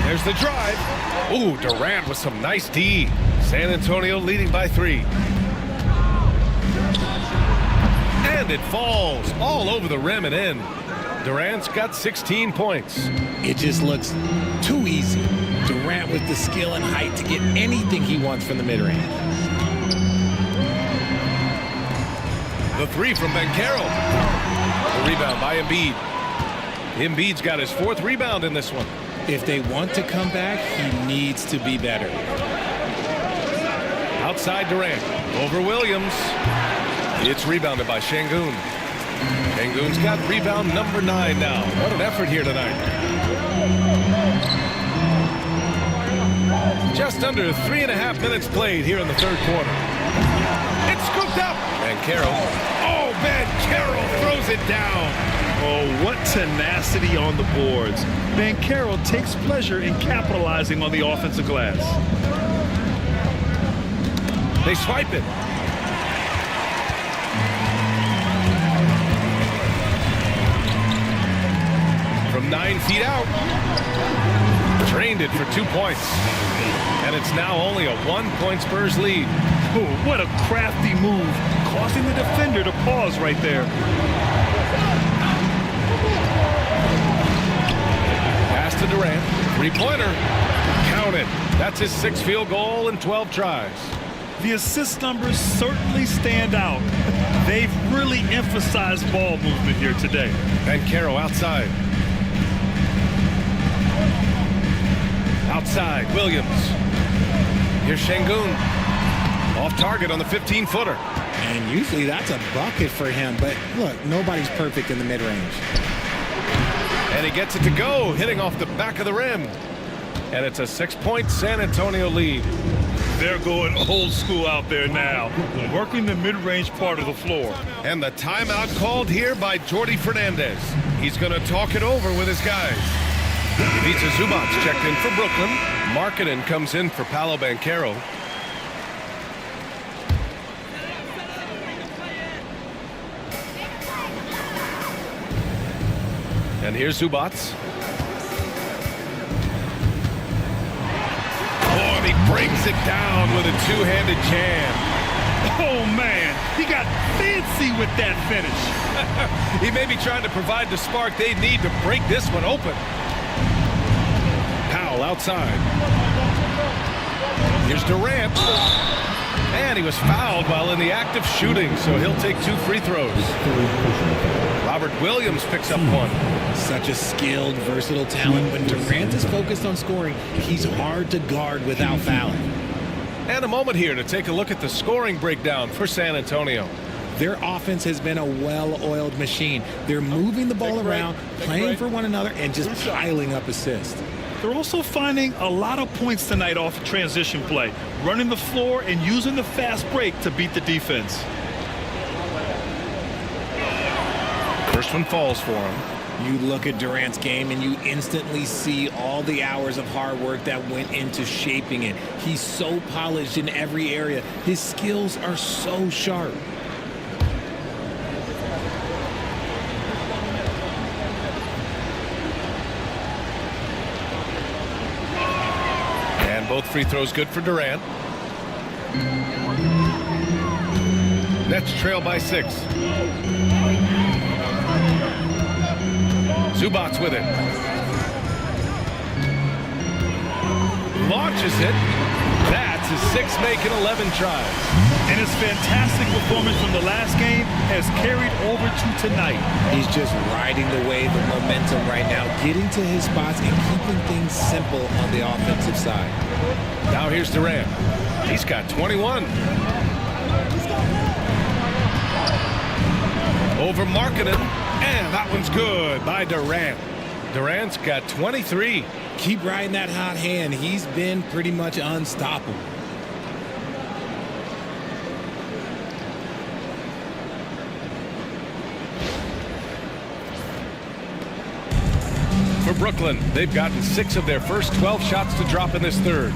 Speaker 1: There's the drive. Ooh, Durant with some nice D. San Antonio leading by 3. And it falls all over the rim and in. Durant's got 16 points.
Speaker 3: It just looks too easy. Durant with the skill and height to get anything he wants from the mid-range.
Speaker 1: The 3 from Banchero. The rebound by Embiid. Embiid's got his 4th rebound in this one.
Speaker 3: If they want to come back, he needs to be better.
Speaker 1: Outside Durant. Over Williams. It's rebounded by Şengün. Şengün's got rebound number 9 now. What an effort here tonight. Just under 3.5 minutes played here in the third quarter. It's scooped up. Banchero. Oh, Banchero throws it down.
Speaker 2: Oh, what tenacity on the boards. Banchero takes pleasure in capitalizing on the offensive glass.
Speaker 1: They swipe it. From 9 feet out. Drained it for 2 points. And it's now only a 1-point Spurs lead.
Speaker 2: Oh, what a crafty move, causing the defender to pause right there.
Speaker 1: Pass to Durant. 3-pointer. Counted. That's his 6th field goal in 12 tries.
Speaker 2: The assist numbers certainly stand out. They've really emphasized ball movement here today.
Speaker 1: Banchero outside. Outside, Williams. Here's Şengün. Off target on the 15-footer.
Speaker 3: And usually that's a bucket for him. But look, nobody's perfect in the mid-range.
Speaker 1: And he gets it to go, hitting off the back of the rim. And it's a 6-point San Antonio lead.
Speaker 2: They're going old school out there now, working the mid-range part of the floor.
Speaker 1: And the timeout called here by Jordi Fernandez. He's going to talk it over with his guys. Ivica Zubac checked in for Brooklyn. Markkanen comes in for Paolo Banchero. And here's Zubac. Oh, and he brings it down with a two-handed jam.
Speaker 2: Oh, man, he got fancy with that finish.
Speaker 1: He may be trying to provide the spark they need to break this one open. Powell outside. Here's Durant. And he was fouled while in the act of shooting, so he'll take 2 free throws. Robert Williams picks up one.
Speaker 3: Such a skilled, versatile talent. When Durant is focused on scoring, he's hard to guard without fouling.
Speaker 1: And a moment here to take a look at the scoring breakdown for San Antonio.
Speaker 3: Their offense has been a well-oiled machine. They're moving the ball around, playing for one another, and just piling up assists.
Speaker 2: They're also finding a lot of points tonight off of transition play, running the floor and using the fast break to beat the defense.
Speaker 1: First one falls for him.
Speaker 3: You look at Durant's game and you instantly see all the hours of hard work that went into shaping it. He's so polished in every area. His skills are so sharp.
Speaker 1: And both free throws good for Durant. Nets trail by 6. Zubac's with it. Launches it. That's his 6th make in 11 tries.
Speaker 2: And his fantastic performance from the last game has carried over to tonight.
Speaker 3: He's just riding the wave of momentum right now, getting to his spots and keeping things simple on the offensive side.
Speaker 1: Now here's Durant. He's got 21. Over Markkanen, and that one's good by Durant. Durant's got 23.
Speaker 3: Keep riding that hot hand. He's been pretty much unstoppable.
Speaker 1: For Brooklyn, they've gotten 6 of their first 12 shots to drop in this third.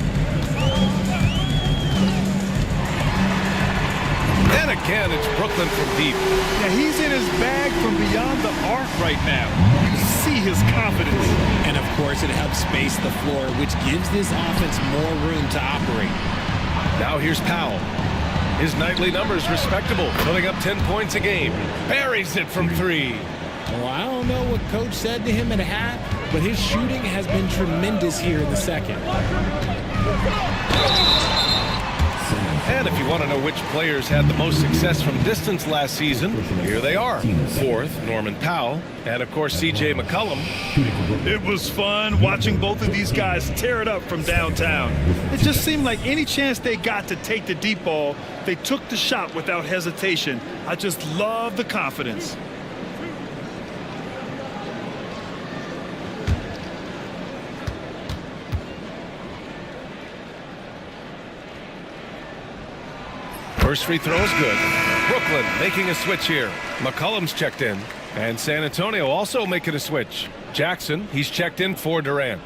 Speaker 1: And again, it's Brooklyn from deep.
Speaker 2: Yeah, he's in his bag from beyond the arc right now. You see his confidence.
Speaker 3: And of course, it helps space the floor, which gives this offense more room to operate.
Speaker 1: Now here's Powell. His nightly numbers respectable, putting up 10 points a game. Buries it from 3.
Speaker 3: Well, I don't know what coach said to him at half, but his shooting has been tremendous here in the second.
Speaker 1: And if you want to know which players had the most success from distance last season, here they are. 4th, Norman Powell, and of course C.J. McCollum.
Speaker 2: It was fun watching both of these guys tear it up from downtown. It just seemed like any chance they got to take the deep ball, they took the shot without hesitation. I just love the confidence.
Speaker 1: First free throw is good. Brooklyn making a switch here. McCollum's checked in. And San Antonio also making a switch. Jackson, he's checked in for Durant.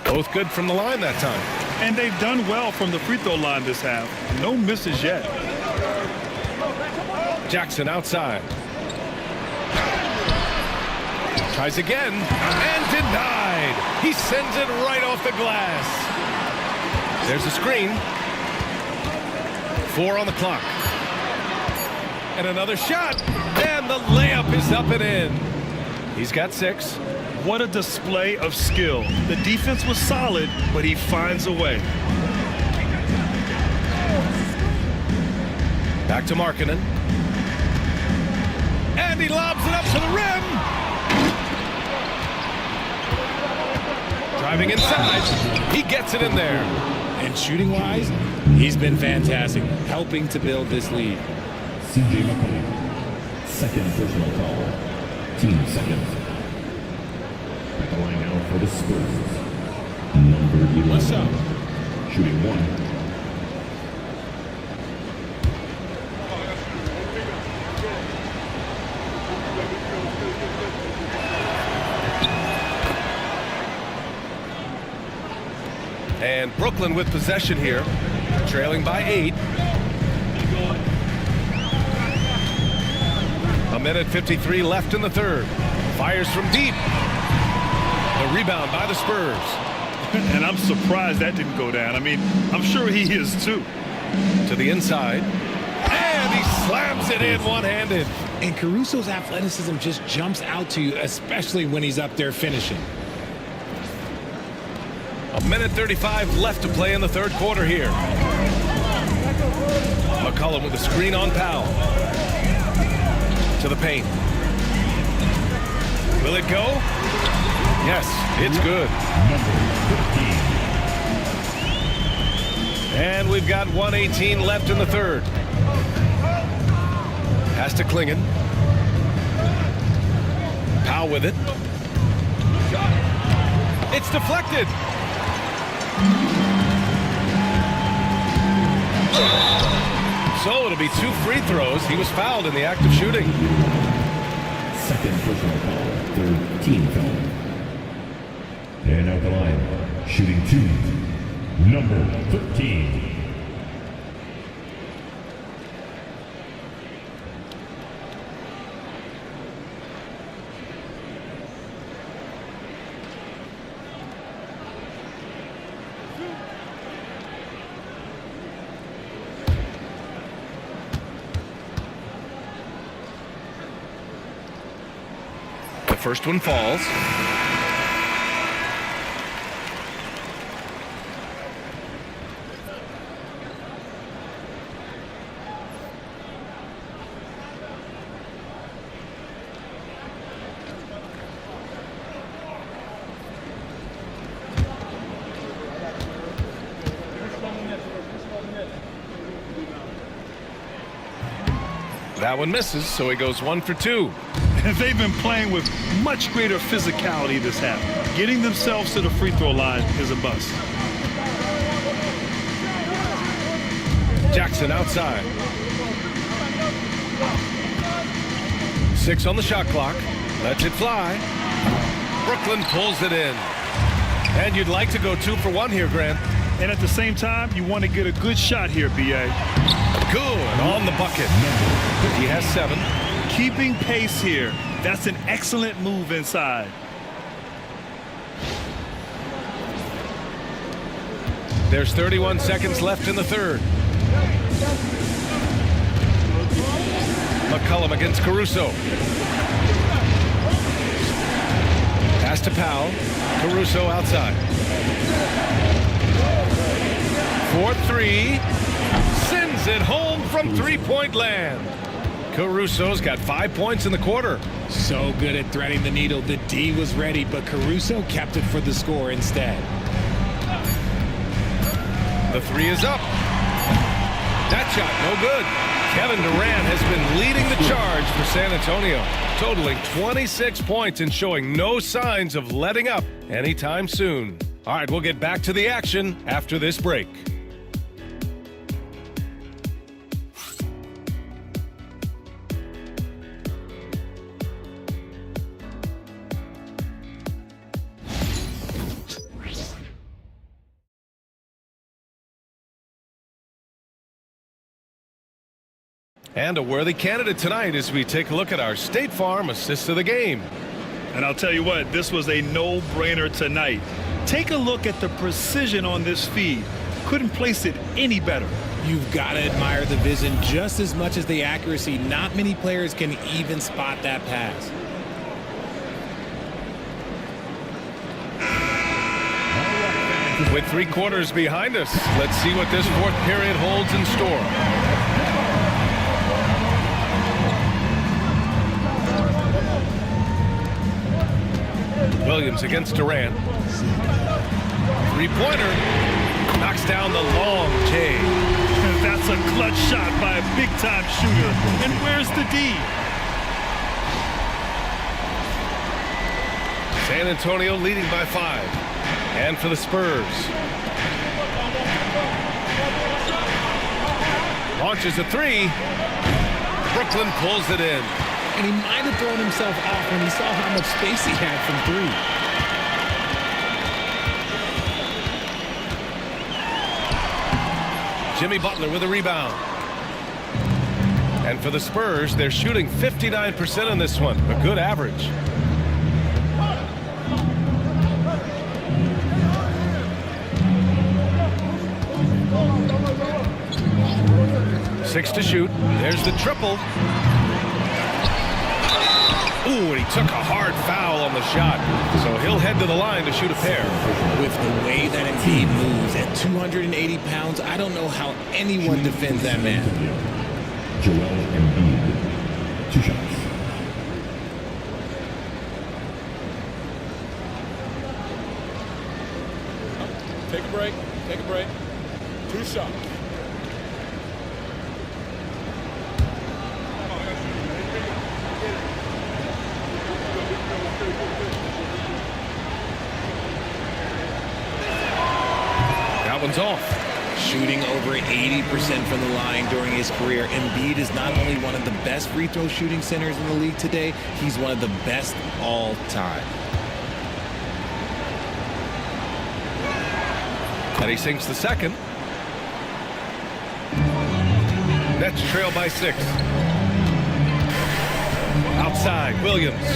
Speaker 1: Both good from the line that time.
Speaker 2: And they've done well from the free throw line this half. No misses yet.
Speaker 1: Jackson outside. Tries again, and denied. He sends it right off the glass. There's a screen. 4 on the clock. And another shot, and the layup is up and in. He's got 6.
Speaker 2: What a display of skill. The defense was solid, but he finds a way.
Speaker 1: Back to Markkanen. And he lobs it up to the rim. Driving inside, he gets it in there.
Speaker 3: And shooting-wise, he's been fantastic, helping to build this lead.
Speaker 4: C.J. McCollum, 2nd personal foul, team 2nd. At the line now for the Spurs, number 11.
Speaker 3: What's up?
Speaker 4: Shooting 1.
Speaker 1: And Brooklyn with possession here, trailing by 8. A minute 53 left in the third. Fires from deep. The rebound by the Spurs.
Speaker 2: And I'm surprised that didn't go down. I mean, I'm sure he is too.
Speaker 1: To the inside. And he slams it in one-handed.
Speaker 3: And Caruso's athleticism just jumps out to you, especially when he's up there finishing.
Speaker 1: A minute 35 left to play in the third quarter here. McCollum with a screen on Powell. To the paint. Will it go? Yes, it's good. And we've got 1:18 left in the third. Pass to Klingon. Powell with it. It's deflected. So it'll be 2 free throws. He was fouled in the act of shooting.
Speaker 4: Second personal foul, third team foul. And out the line, shooting 2, number 13.
Speaker 1: First one falls. That one misses, so he goes 1 for 2.
Speaker 2: They've been playing with much greater physicality this half. Getting themselves to the free throw line is a bust.
Speaker 1: Jackson outside. 6 on the shot clock. Lets it fly. Brooklyn pulls it in. And you'd like to go 2 for 1 here, Grant.
Speaker 2: And at the same time, you want to get a good shot here, B.A.
Speaker 1: Good on the bucket. He has 7.
Speaker 2: Keeping pace here. That's an excellent move inside.
Speaker 1: There's 31 seconds left in the third. McCollum against Caruso. Pass to Powell. Caruso outside. 4-3. Sends it home from three-point land. Caruso's got 5 points in the quarter.
Speaker 3: So good at threading the needle. The D was ready, but Caruso kept it for the score instead.
Speaker 1: The 3 is up. That shot, no good. Kevin Durant has been leading the charge for San Antonio, totaling 26 points and showing no signs of letting up anytime soon. All right, we'll get back to the action after this break. And a worthy candidate tonight as we take a look at our State Farm assist of the game.
Speaker 2: And I'll tell you what, this was a no-brainer tonight. Take a look at the precision on this feed. Couldn't place it any better.
Speaker 3: You've got to admire the vision just as much as the accuracy. Not many players can even spot that pass.
Speaker 1: With 3 quarters behind us, let's see what this fourth period holds in store. Williams against Durant. 3-pointer. Knocks down the long J.
Speaker 2: That's a clutch shot by a big-time shooter. And where's the D?
Speaker 1: San Antonio leading by 5. And for the Spurs. Launches a 3. Brooklyn pulls it in.
Speaker 3: And he might have thrown himself off when he saw how much space he had from 3.
Speaker 1: Jimmy Butler with a rebound. And for the Spurs, they're shooting 59% in this one, a good average. Six to shoot. There's the triple. Ooh, and he took a hard foul on the shot. So he'll head to the line to shoot a pair.
Speaker 3: With the way that Embiid moves at 280 pounds, I don't know how anyone defends that man.
Speaker 4: Joel Embiid, 2 shots.
Speaker 7: Take a break. Take a break. 2 shots.
Speaker 1: That one's off.
Speaker 3: Shooting over 80% from the line during his career, Embiid is not only one of the best free throw shooting centers in the league today, he's one of the best all time.
Speaker 1: And he sinks the second. Nets trail by 6. Outside, Williams.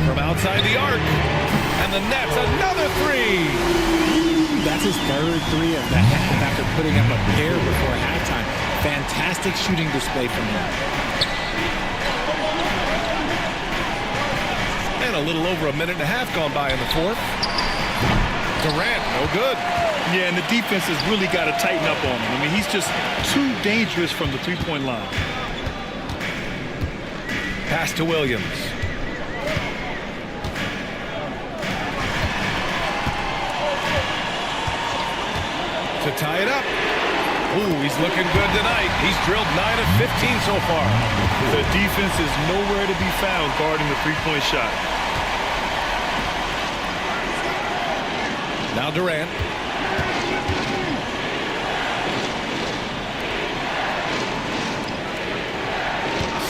Speaker 1: From outside the arc. And the Nets, another 3.
Speaker 3: That's his third 3 of the half after putting up a pair before halftime. Fantastic shooting display from him.
Speaker 1: And a little over a minute and a half gone by in the fourth. Durant, no good.
Speaker 2: Yeah, and the defense has really got to tighten up on him. I mean, he's just too dangerous from the three-point line.
Speaker 1: Pass to Williams. To tie it up. Ooh, he's looking good tonight. He's drilled 9 of 15 so far.
Speaker 2: The defense is nowhere to be found guarding the three-point shot.
Speaker 1: Now Durant.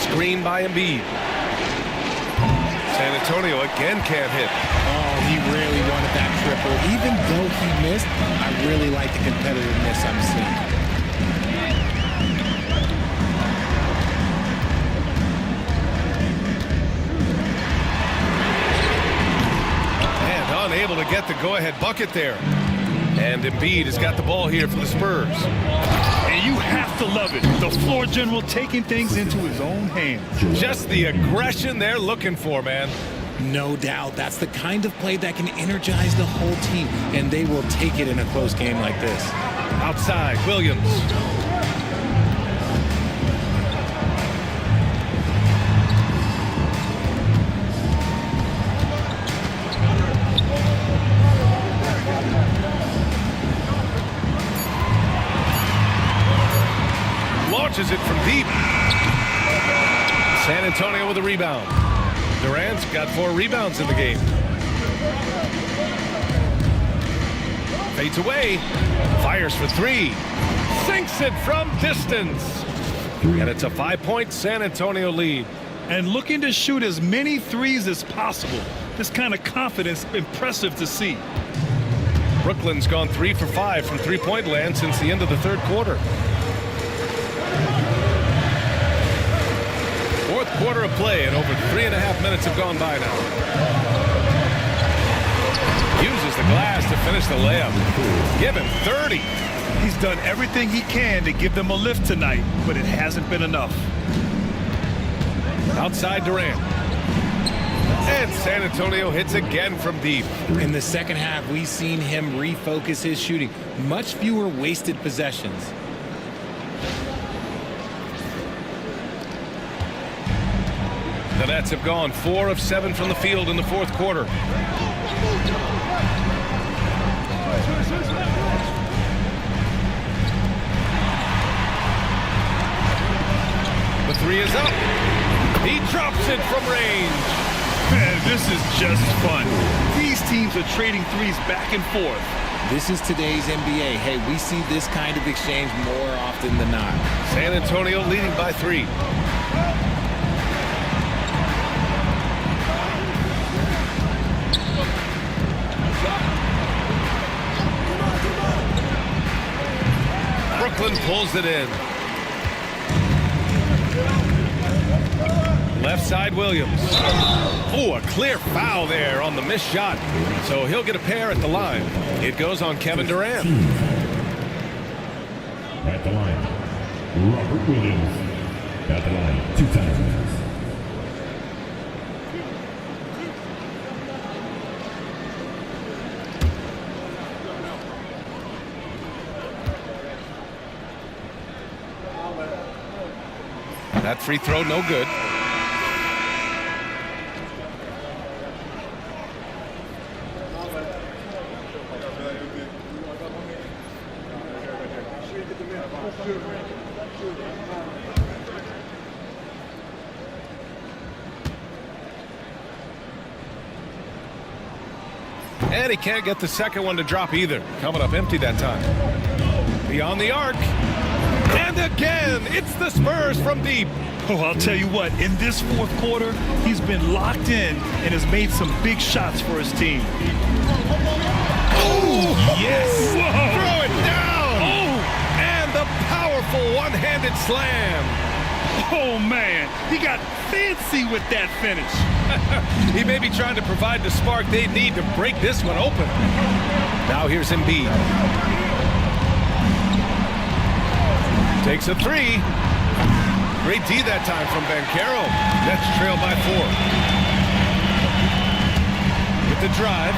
Speaker 1: Screen by Embiid. San Antonio again can't hit.
Speaker 3: Oh, he really wanted that triple. Even though he missed, I really like the competitiveness I'm seeing.
Speaker 1: Unable to get the go-ahead bucket there. And Embiid has got the ball here for the Spurs.
Speaker 2: And you have to love it. The floor general taking things into his own hands.
Speaker 1: Just the aggression they're looking for, man.
Speaker 3: No doubt. That's the kind of play that can energize the whole team, and they will take it in a close game like this.
Speaker 1: Outside, Williams. Launches it from deep. San Antonio with a rebound. Durant's got 4 rebounds in the game. Fades away. Fires for 3. Sinks it from distance. And it's a 5-point San Antonio lead.
Speaker 2: And looking to shoot as many threes as possible. This kind of confidence, impressive to see.
Speaker 1: Brooklyn's gone 3 for 5 from three-point land since the end of the third quarter. Fourth quarter of play, and over 3.5 minutes have gone by now. Uses the glass to finish the layup. Give him 30.
Speaker 2: He's done everything he can to give them a lift tonight, but it hasn't been enough.
Speaker 1: Outside Durant. And San Antonio hits again from deep.
Speaker 3: In the second half, we've seen him refocus his shooting. Much fewer wasted possessions.
Speaker 1: The Nets have gone 4 of 7 from the field in the fourth quarter. The 3 is up. He drops it from range.
Speaker 2: Man, this is just fun. These teams are trading threes back and forth.
Speaker 3: This is today's NBA. Hey, we see this kind of exchange more often than not.
Speaker 1: San Antonio leading by 3. Brooklyn pulls it in. Left side, Williams. Oh, a clear foul there on the missed shot. So he'll get a pair at the line. It goes on Kevin Durant.
Speaker 4: At the line, Robert Williams. At the line, 2 times.
Speaker 1: That free throw, no good. And he can't get the second one to drop either. Coming up empty that time. Beyond the arc. And again, it's the Spurs from deep.
Speaker 2: Oh, I'll tell you what, in this fourth quarter, he's been locked in and has made some big shots for his team.
Speaker 1: Oh, yes.
Speaker 2: Whoa.
Speaker 1: Throw it down.
Speaker 2: Oh,
Speaker 1: And the powerful one-handed slam.
Speaker 2: oh man, he got fancy with that finish.
Speaker 1: He may be trying to provide the spark they need to break this one open. Now here's Embiid. Takes a three. Great D that time from Banchero. Nets trail by 4. With the drive.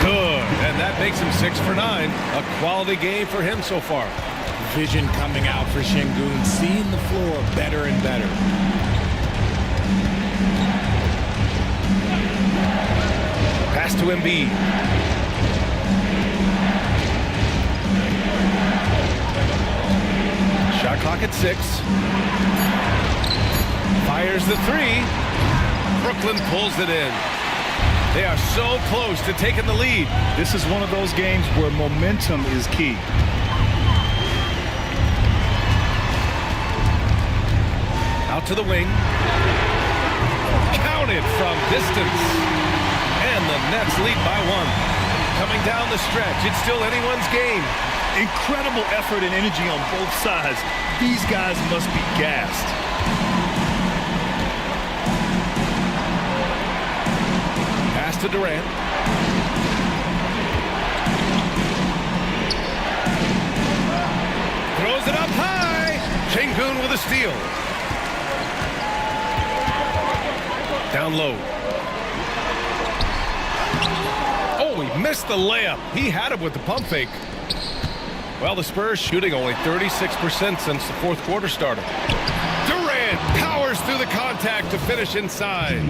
Speaker 1: Good. And that makes him 6 for 9. A quality game for him so far.
Speaker 3: Vision coming out for Şengün, seeing the floor better and better.
Speaker 1: Pass to Embiid. Shot clock at 6. Fires the 3. Brooklyn pulls it in. They are so close to taking the lead.
Speaker 2: This is one of those games where momentum is key.
Speaker 1: Out to the wing. Counted from distance. And the Nets lead by 1. Coming down the stretch, it's still anyone's game.
Speaker 2: Incredible effort and energy on both sides. These guys must be gassed.
Speaker 1: Pass to Durant. Throws it up high. Şengün with a steal. Down low. Oh, he missed the layup. He had it with the pump fake. Well, the Spurs shooting only 36% since the fourth quarter started. Durant powers through the contact to finish inside.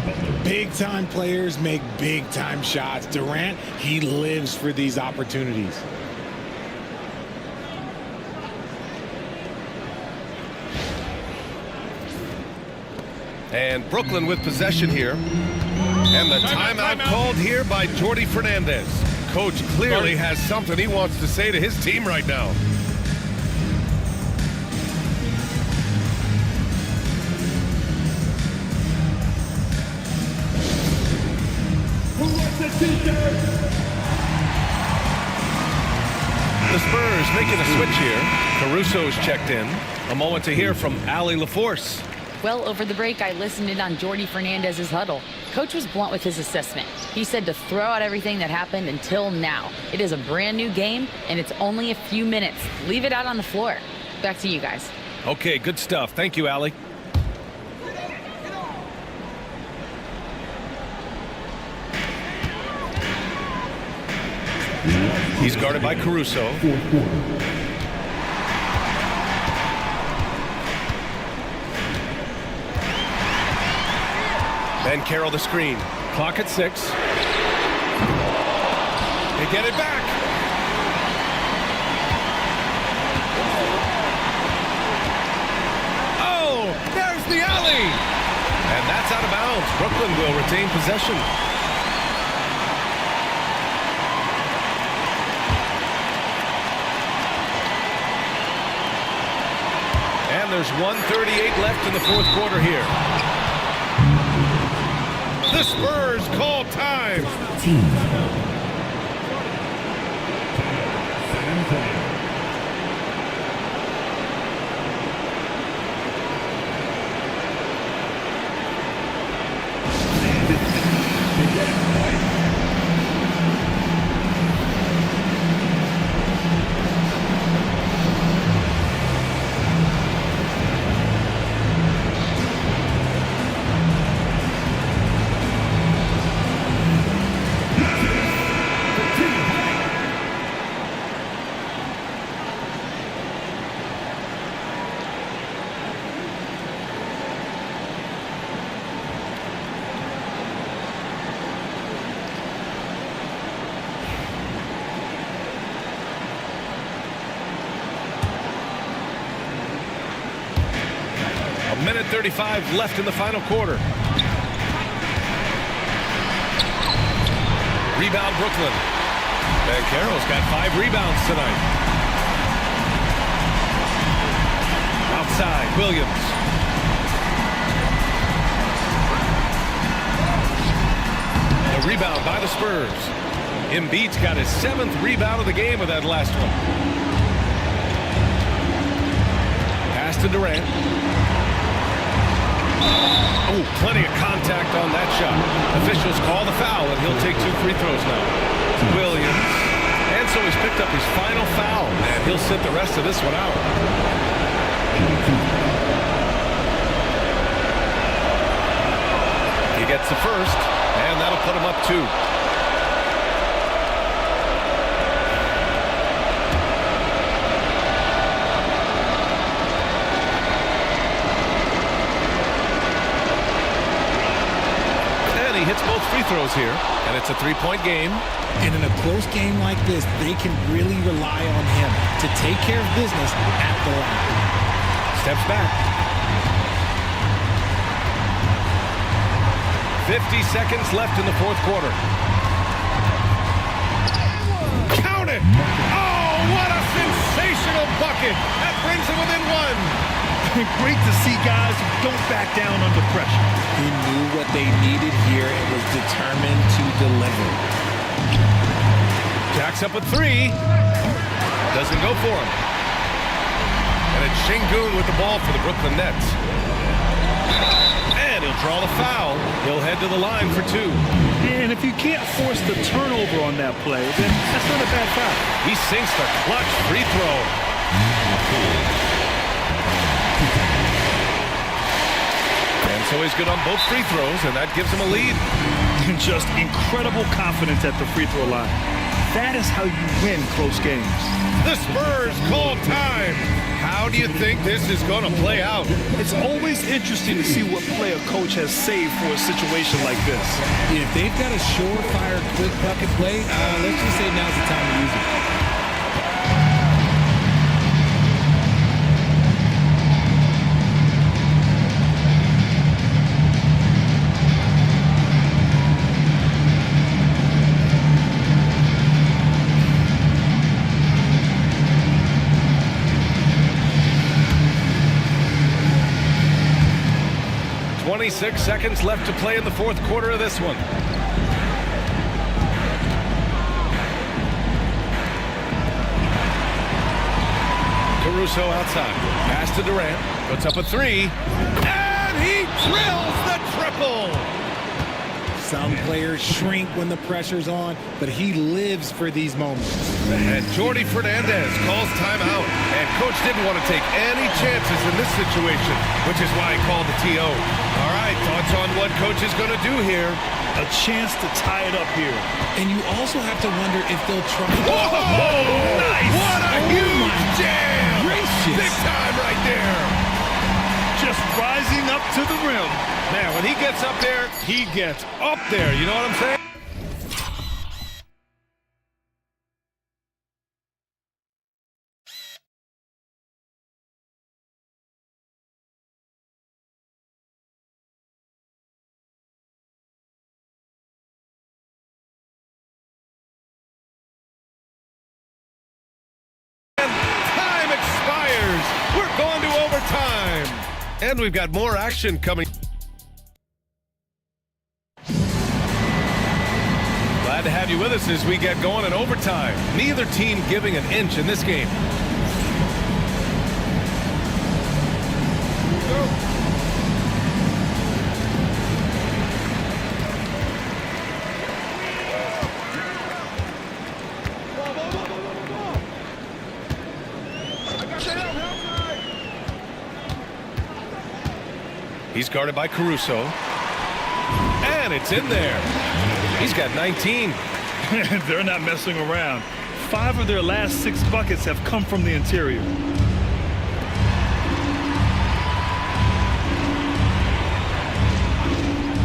Speaker 3: Big-time players make big-time shots. Durant, he lives for these opportunities.
Speaker 1: And Brooklyn with possession here. And the timeout called here by Jordi Fernandez. Coach clearly has something he wants to say to his team right now. The Spurs making a switch here. Caruso's checked in. A moment to hear from Allie LaForce.
Speaker 5: Well, over the break, I listened in on Jordi Fernandez's huddle. Coach was blunt with his assessment. He said to throw out everything that happened until now. It is a brand new game, and it's only a few minutes. Leave it out on the floor. Back to you guys.
Speaker 1: Okay, good stuff. Thank you, Allie. He's guarded by Caruso. Ben Carroll the screen. Clock at 6. They get it back. Oh, there's the alley. And that's out of bounds. Brooklyn will retain possession. And there's 1:38 left in the fourth quarter here. The Spurs call time. minute 35 left in the final quarter. Rebound Brooklyn. And Carroll's got 5 rebounds tonight. Outside, Williams. The rebound by the Spurs. Embiid's got his 7th rebound of the game with that last one. Pass to Durant. Oh, plenty of contact on that shot. Officials call the foul, and he'll take 2 free throws now. Williams. And so he's picked up his final foul, and he'll sit the rest of this one out. He gets the first, and that'll put him up 2. He hits both free throws here, and it's a 3-point game.
Speaker 3: And in a close game like this, they can really rely on him to take care of business at the line.
Speaker 1: Steps back. 50 seconds left in the 4th quarter. Count it! Oh, what a sensational bucket! That brings him within 1.
Speaker 2: Great to see guys who don't back down under pressure.
Speaker 3: He knew what they needed here and was determined to deliver.
Speaker 1: Jacks up at 3. Doesn't go for him. And it's Şengün with the ball for the Brooklyn Nets. And he'll draw the foul. He'll head to the line for 2.
Speaker 2: And if you can't force the turnover on that play, then that's not a bad foul.
Speaker 1: He sinks the clutch free throw. And so he's good on both free throws, and that gives him a lead.
Speaker 2: Just incredible confidence at the free throw line. That is how you win close games.
Speaker 1: The Spurs call time. How do you think this is going to play out?
Speaker 2: It's always interesting to see what play a coach has saved for a situation like this.
Speaker 3: If they've got a surefire, quick bucket play, let's just say now's the time to use it.
Speaker 1: Six seconds left to play in the 4th quarter of this one. Caruso outside. Pass to Durant. Puts up a 3. And he drills the triple.
Speaker 3: Some players shrink when the pressure's on, but he lives for these moments.
Speaker 1: And Jordi Fernandez calls timeout. And coach didn't want to take any chances in this situation, which is why he called the TO. All right, thoughts on what coach is going to do here?
Speaker 2: A chance to tie it up here.
Speaker 3: And you also have to wonder if they'll try.
Speaker 1: Whoa! Nice! What a huge jam!
Speaker 3: Gracious.
Speaker 1: Big time right there.
Speaker 2: Just rising up to the rim.
Speaker 1: Man, when he gets up there, he gets up there. You know what I'm saying? Time expires. We're going to overtime. And we've got more action coming. Glad to have you with us as we get going in overtime. Neither team giving an inch in this game. He's guarded by Caruso. And it's in there. He's got 19.
Speaker 2: They're not messing around. 5 of their last 6 buckets have come from the interior.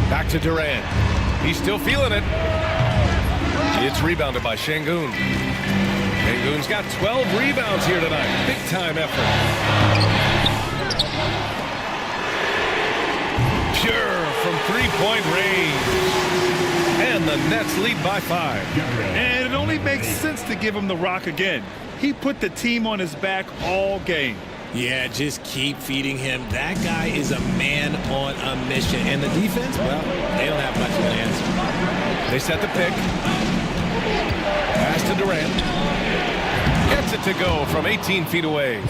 Speaker 1: Back to Durant. He's still feeling it. It's rebounded by Şengün. Şengün's got 12 rebounds here tonight. Big time effort. three-point range. And the Nets lead by 5.
Speaker 2: And it only makes sense to give him the rock again. He put the team on his back all game.
Speaker 3: Yeah, just keep feeding him. That guy is a man on a mission. And the defense, well, they don't have much of an answer.
Speaker 1: They set the pick. Pass to Durant. Gets it to go from 18 feet away.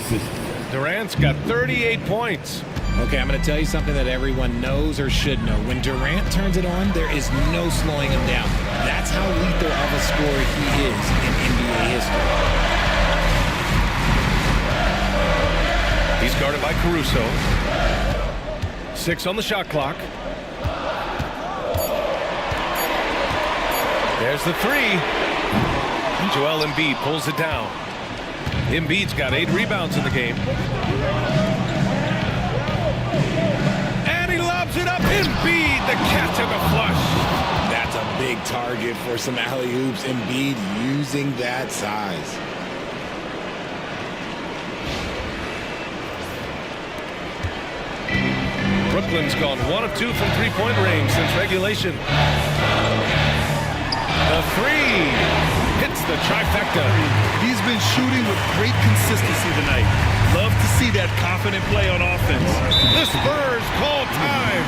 Speaker 1: Durant's got 38 points.
Speaker 3: Okay, I'm going to tell you something that everyone knows or should know. When Durant turns it on, there is no slowing him down. That's how lethal of a scorer he is in NBA history.
Speaker 1: He's guarded by Caruso. 6 on the shot clock. There's the 3. Joel Embiid pulls it down. Embiid's got 8 rebounds in the game. And he lobs it up. Embiid, the catch and the flush.
Speaker 3: That's a big target for some alley-oops. Embiid using that size.
Speaker 1: Brooklyn's gone 1 of 2 from three-point range since regulation. The 3 hits the trifecta.
Speaker 2: He's been shooting with great consistency tonight. Love to see that confident play on offense.
Speaker 1: The Spurs call time.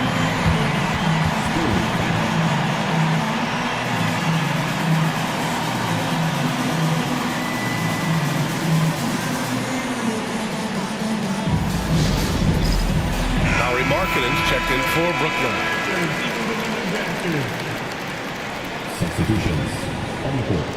Speaker 1: Markkanen's checked in for Brooklyn.
Speaker 4: Substitutions on the court.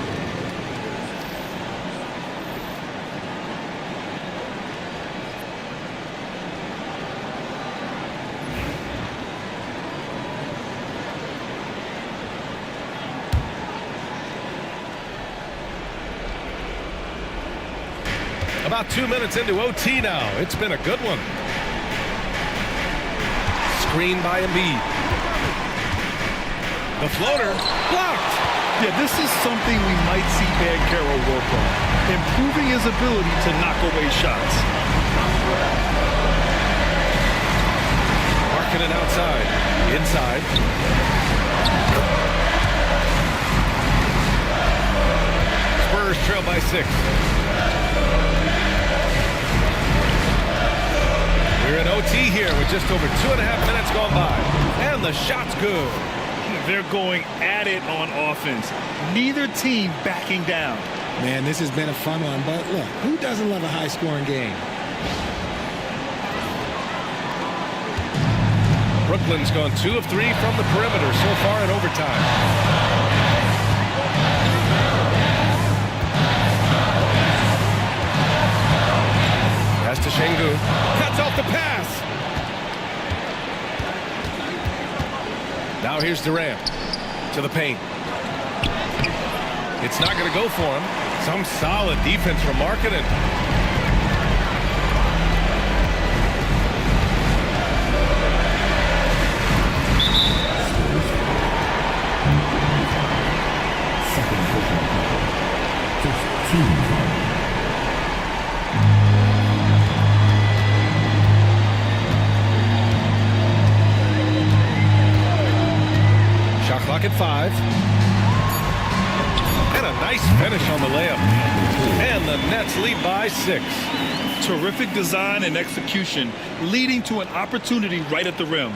Speaker 1: About 2 minutes into OT now. It's been a good one. Screen by Embiid. The floater blocked.
Speaker 2: Yeah, this is something we might see Banchero work on, improving his ability to knock away shots.
Speaker 1: Markkanen outside. Inside. Spurs trail by 6. We're in OT here with just over 2.5 minutes gone by. And the shot's good.
Speaker 2: They're going at it on offense. Neither team backing down.
Speaker 3: Man, this has been a fun one, but look, who doesn't love a high-scoring game?
Speaker 1: Brooklyn's gone 2 of 3 from the perimeter so far in overtime. Pass to Şengün. Cuts off the pass. Now here's Durant to the paint. It's not going to go for him. Some solid defense from Markkanen.
Speaker 4: Second personal foul. Just 2 fouls.
Speaker 1: Shot clock at 5. And a nice finish on the layup. And the Nets lead by 6.
Speaker 2: Terrific design and execution, leading to an opportunity right at the rim.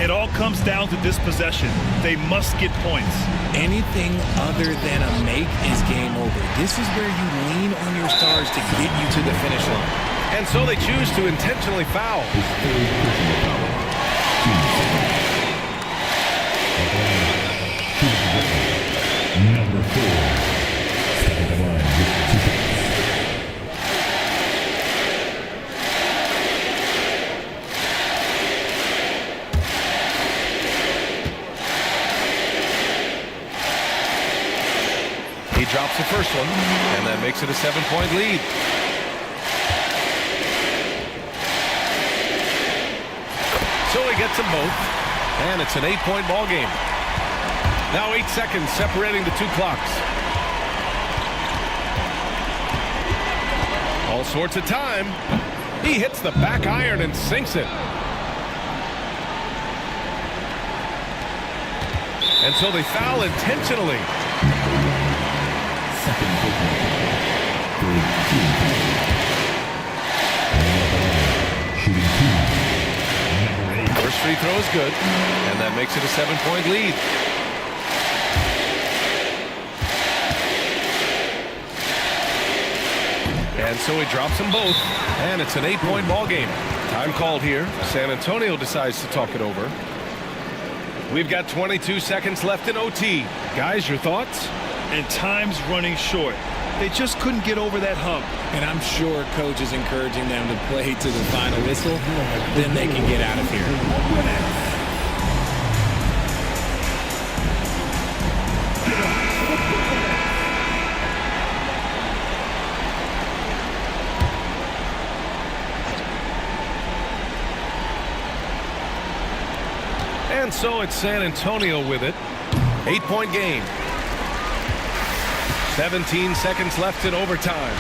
Speaker 2: It all comes down to this possession. They must get points.
Speaker 3: Anything other than a make is game over. This is where you lean on your stars to get you to the finish line.
Speaker 1: And so they choose to intentionally foul.
Speaker 4: His third personal foul. 2 seconds. Number 4. Standing the line with 2 shots.
Speaker 1: He drops the first one, and that makes it a 7-point lead. So he gets them both, and it's an 8-point ball game. Now 8 seconds separating the 2 clocks. All sorts of time. He hits the back iron and sinks it. And so they foul intentionally.
Speaker 4: Second personal foul. 3-2. Shooting 2. Number 8.
Speaker 1: First free throw is good, and that makes it a 7-point lead. And so he drops them both, and it's an 8-point ball game. Time called here. San Antonio decides to talk it over. We've got 22 seconds left in OT. Guys, your thoughts?
Speaker 2: And time's running short. They just couldn't get over that hump.
Speaker 3: And I'm sure coach is encouraging them to play to the final whistle. Then they can get out of here.
Speaker 1: And so it's San Antonio with it. 8-point game. 17 seconds left in overtime.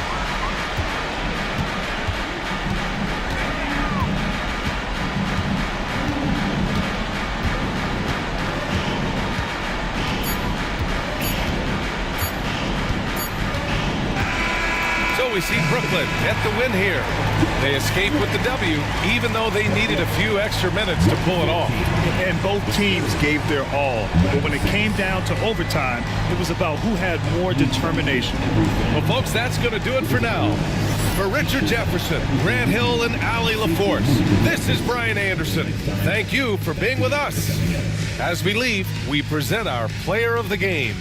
Speaker 1: So we see Brooklyn get the win here. They escape with the W, even though they needed a few extra minutes to pull it off.
Speaker 2: And both teams gave their all. But when it came down to overtime, it was about who had more determination.
Speaker 1: Well, folks, that's going to do it for now. For Richard Jefferson, Grant Hill, and Allie LaForce, this is Brian Anderson. Thank you for being with us. As we leave, we present our player of the game.